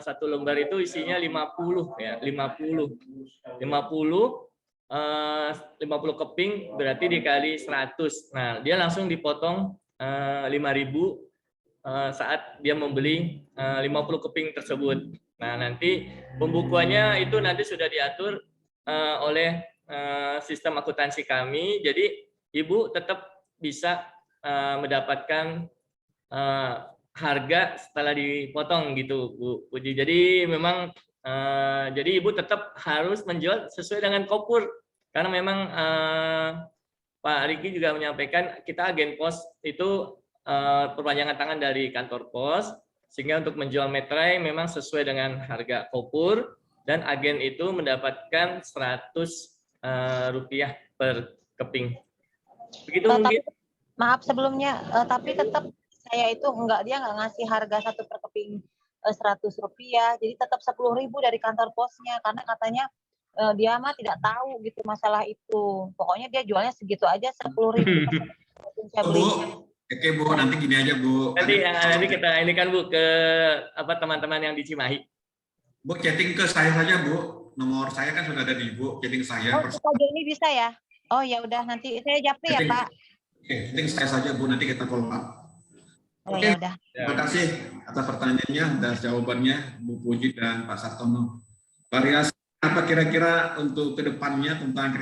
satu lembar itu isinya 50 ya, 50 keping berarti dikali 100. Nah, dia langsung dipotong 5.000 saat dia membeli 50 keping tersebut. Nah, nanti pembukuannya itu nanti sudah diatur oleh sistem akuntansi kami. Jadi Ibu tetap bisa mendapatkan harga setelah dipotong gitu, Bu Puji. Jadi memang jadi Ibu tetap harus menjual sesuai dengan kopur, karena memang Pak Riki juga menyampaikan kita agen pos itu perpanjangan tangan dari kantor pos, sehingga untuk menjual meterai memang sesuai dengan harga kopur, dan agen itu mendapatkan 100 rupiah per keping. Begitu mungkin. Maaf sebelumnya, tapi tetap saya itu dia nggak ngasih harga 1 per keping 100 rupiah, jadi tetap 10.000 dari kantor posnya, karena katanya dia mah tidak tahu gitu masalah itu. Pokoknya dia jualnya segitu aja 10.000. Bu, oke Bu, nanti gini aja Bu. Nanti kita ini kan Bu ke teman-teman yang di Cimahi. Bu, chatting ke saya saja Bu. Nomor saya kan sudah ada di Ibu, chatting saya. Oh, Pak Joni bisa ya? Oh ya udah, nanti saya japri ya Pak. Oke, chatting saya saja Bu, nanti kita follow up. Oh Oke, ya udah. terima kasih atas pertanyaannya dan jawabannya Bu Puji dan Pak Sartono. Variasi apa kira-kira untuk kedepannya tentang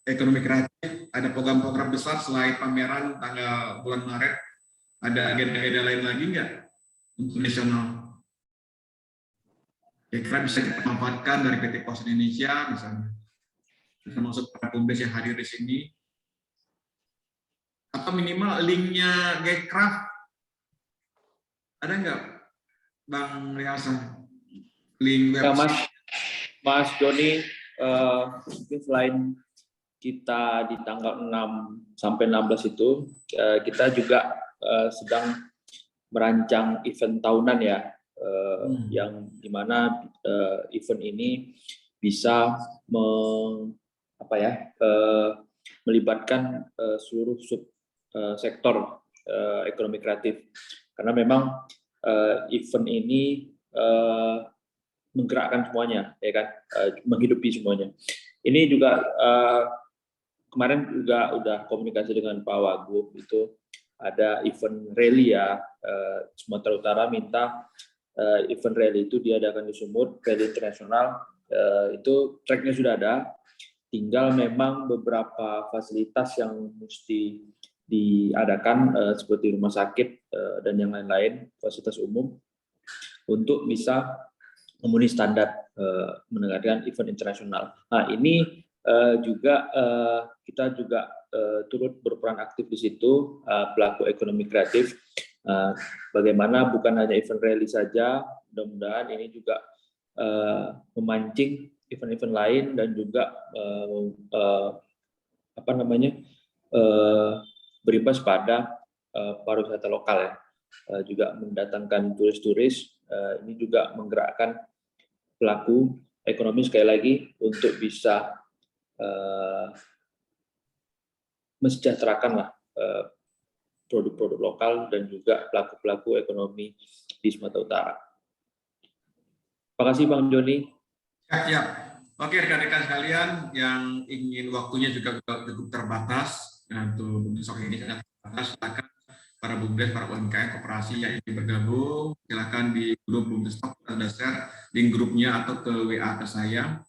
ekonomi kreatif? Ada program-program besar selain pameran tanggal bulan Maret? Ada agenda-agenda lain lagi nggak untuk nasional? Kira-kira bisa kita manfaatkan dari PT Pos Indonesia misalnya, termasuk para pembeli yang hadir di sini, atau minimal linknya Gaycraft. Ada nggak, Bang Riasan? Link website? Ya, Mas Joni, mungkin selain kita di tanggal 6 sampai 16 itu, kita juga sedang merancang event tahunan ya, yang dimana event ini bisa melibatkan seluruh sub sektor ekonomi kreatif, karena memang event ini menggerakkan semuanya, ya kan, menghidupi semuanya. Ini juga kemarin juga udah komunikasi dengan Pak Wagub, itu ada event rally ya, Sumatera Utara minta event rally itu diadakan di Sumut, rally internasional, itu tracknya sudah ada, tinggal memang beberapa fasilitas yang mesti diadakan seperti rumah sakit dan yang lain-lain, fasilitas umum, untuk bisa memenuhi standar menegakkan event internasional. Nah, ini juga kita juga turut berperan aktif di situ, pelaku ekonomi kreatif. Bagaimana bukan hanya event rally saja, mudah-mudahan ini juga memancing event-event lain dan juga berimbas pada pariwisata lokal ya, juga mendatangkan turis-turis. Ini juga menggerakkan pelaku ekonomi sekali lagi untuk bisa mensejahterakan produk-produk lokal dan juga pelaku-pelaku ekonomi di Sumatera Utara. Terima kasih Bang Joni. Siap. Oke, rekan-rekan sekalian yang ingin waktunya juga cukup terbatas, untuk besok ini sangat terbatas, silakan para BUMDes, para UMKM, koperasi yang ingin bergabung, silakan di grup BUMDes Talk, ada share link grupnya atau ke WA ke saya,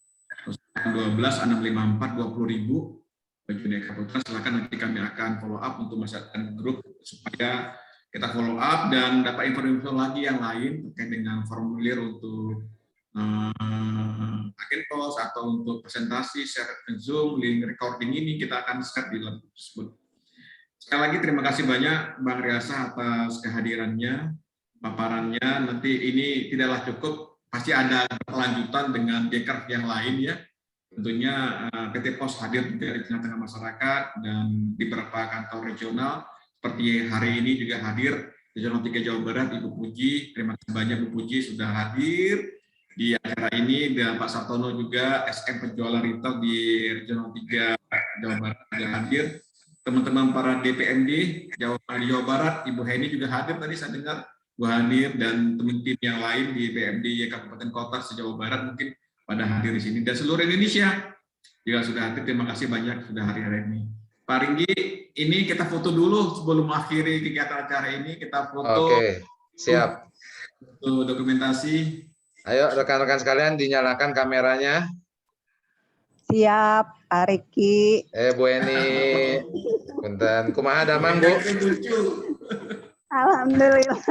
12 654 20.000. Bagi Eka Putra, silakan nanti kami akan follow up untuk masyarakat grup supaya kita follow up dan dapat informasi lagi yang lain terkait dengan formulir untuk agen pos atau untuk presentasi, share Zoom, link recording ini kita akan share di dalam tersebut. Sekali lagi terima kasih banyak Bang Riasa atas kehadirannya, paparannya. Nanti ini tidaklah cukup, pasti ada kelanjutan dengan Deker yang lain ya. Tentunya PT Pos hadir juga di tengah-tengah masyarakat dan di beberapa kantor regional. Seperti hari ini juga hadir di Zona 3 Jawa Barat, Ibu Puji. Terima kasih banyak Bu Puji sudah hadir di acara ini, dan Pak Sartono juga SM penjualan retail di Regional 3 Jawa Barat juga hadir. Teman-teman para DPMD Jawa Barat, Ibu Heni juga hadir tadi saya dengar, Bu Hanir dan teman tim yang lain di BMD Kabupaten Kota se-Jawa Barat mungkin pada hadir di sini, dan seluruh Indonesia juga sudah hadir. Terima kasih banyak sudah hari ini. Pak Ringgi, ini kita foto dulu sebelum akhiri kegiatan acara ini, kita foto. Oke, siap. Untuk dokumentasi. Ayo rekan-rekan sekalian dinyalakan kameranya. Siap, Pak Riki. Bu Eni, punten. Kumaha damang, Bu? Alhamdulillah.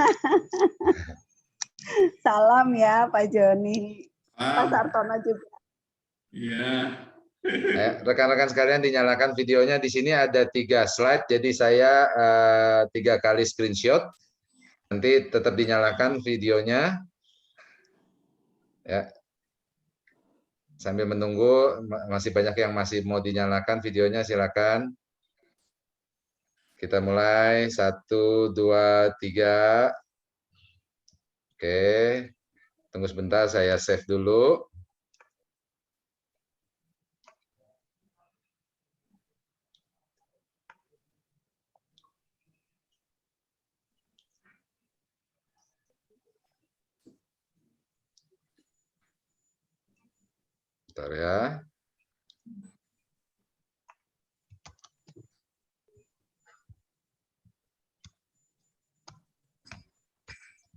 Salam ya Pak Joni. Pak Sartono juga. Iya. Rekan-rekan sekalian dinyalakan videonya. Di sini ada 3 slide, jadi saya 3 kali screenshot. Nanti tetap dinyalakan videonya. Ya. Sambil menunggu, masih banyak yang masih mau dinyalakan videonya, silakan. Kita mulai 1, 2, 3. Oke. Tunggu sebentar, saya save dulu. Bentar ya.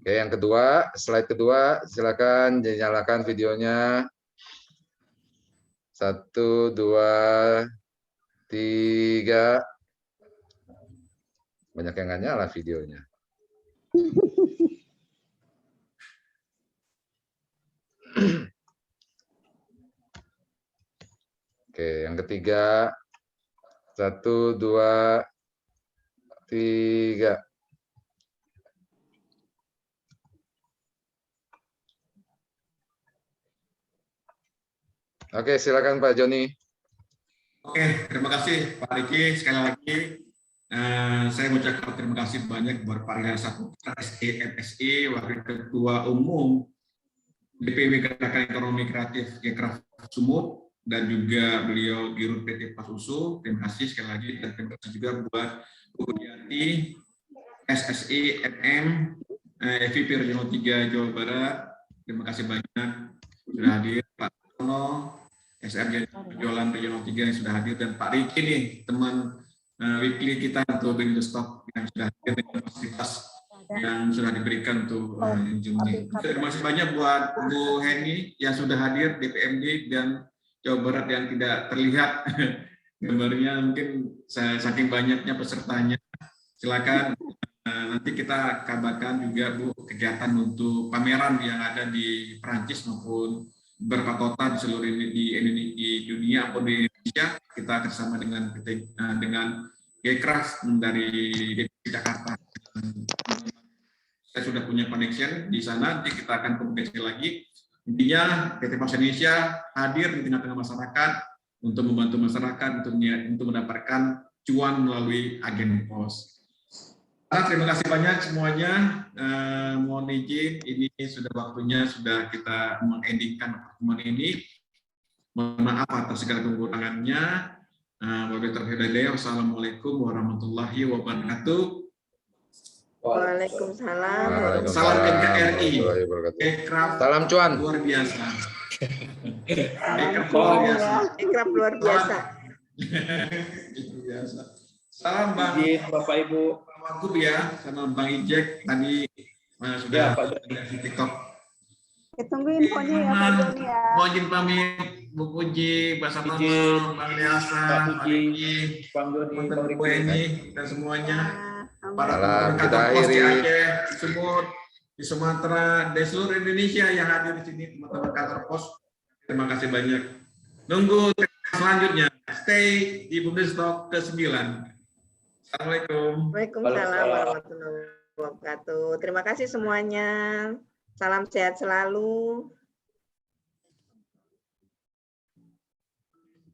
Oke, yang kedua, slide kedua, silakan dinyalakan videonya. 1, 2, 3. Banyak yang nggak nyala videonya. Oke, yang ketiga. 1, 2, 3. Oke, silakan Pak Joni. Oke, terima kasih Pak Riki sekali lagi. Saya mengucapkan terima kasih banyak buat Pak Ria Saputra, SE, Wakil Ketua Umum DPW Gerakan Ekonomi Kreatif Gekraf Sumut, dan juga beliau Dirut PT Pasusu. Terima kasih sekali lagi, dan terima kasih juga buat Bu Yati, SSE, MM, FIP Regional 3 Jawa Barat. Terima kasih banyak sudah hadir, Pak Tono, SRJ Jualan Regional 3 yang sudah hadir, dan Pak Riki nih, teman weekly kita untuk Bring the Stock yang sudah hadir dengan fasilitas yang sudah diberikan untuk Juni. Terima kasih banyak buat Bu Heni yang sudah hadir DPMD dan Jawa Barat yang tidak terlihat gambarnya, mungkin saking banyaknya pesertanya. Silakan nanti kita kabarkan juga Bu kegiatan untuk pameran yang ada di Perancis maupun beberapa kota di seluruh di dunia maupun di Indonesia. Kita bersama dengan dengan Gekraf dari DPI Jakarta. Saya sudah punya connection di sana, nanti kita akan komunikasi lagi. Intinya PT Pos Indonesia hadir di tengah-tengah masyarakat untuk membantu masyarakat untuk mendapatkan cuan melalui agen pos. Terima kasih banyak semuanya. Mohon izin, ini sudah waktunya sudah kita mengendingkan pertemuan ini. Mohon maaf atas segala kekurangannya. Wassalamualaikum warahmatullahi wabarakatuh. Waalaikumsalam. Salam NKRI. Salam cuan. Luar biasa. Ekraf luar biasa. Salam Bang Bapak Ibu. Wagub ya, sama Bang Ijek tadi sudah di TikTok. Tunggu infonya ya Pak Joni ya. Mohon izin pamit, Bu Puji, Pak Samono, Bang Liasa, Pak Riki, Bang Joni, Bang Bu Eni, dan semuanya. Para Salam, kita kantor pos di akhiri. Aceh, di Sumut, di Sumatera, di seluruh Indonesia yang hadir di sini, teman-teman kantor pos. Terima kasih banyak. Nunggu selanjutnya. Stay di Bundestalk ke-9. Assalamualaikum. Waalaikumsalam warahmatullahi wabarakatuh. Terima kasih semuanya. Salam sehat selalu.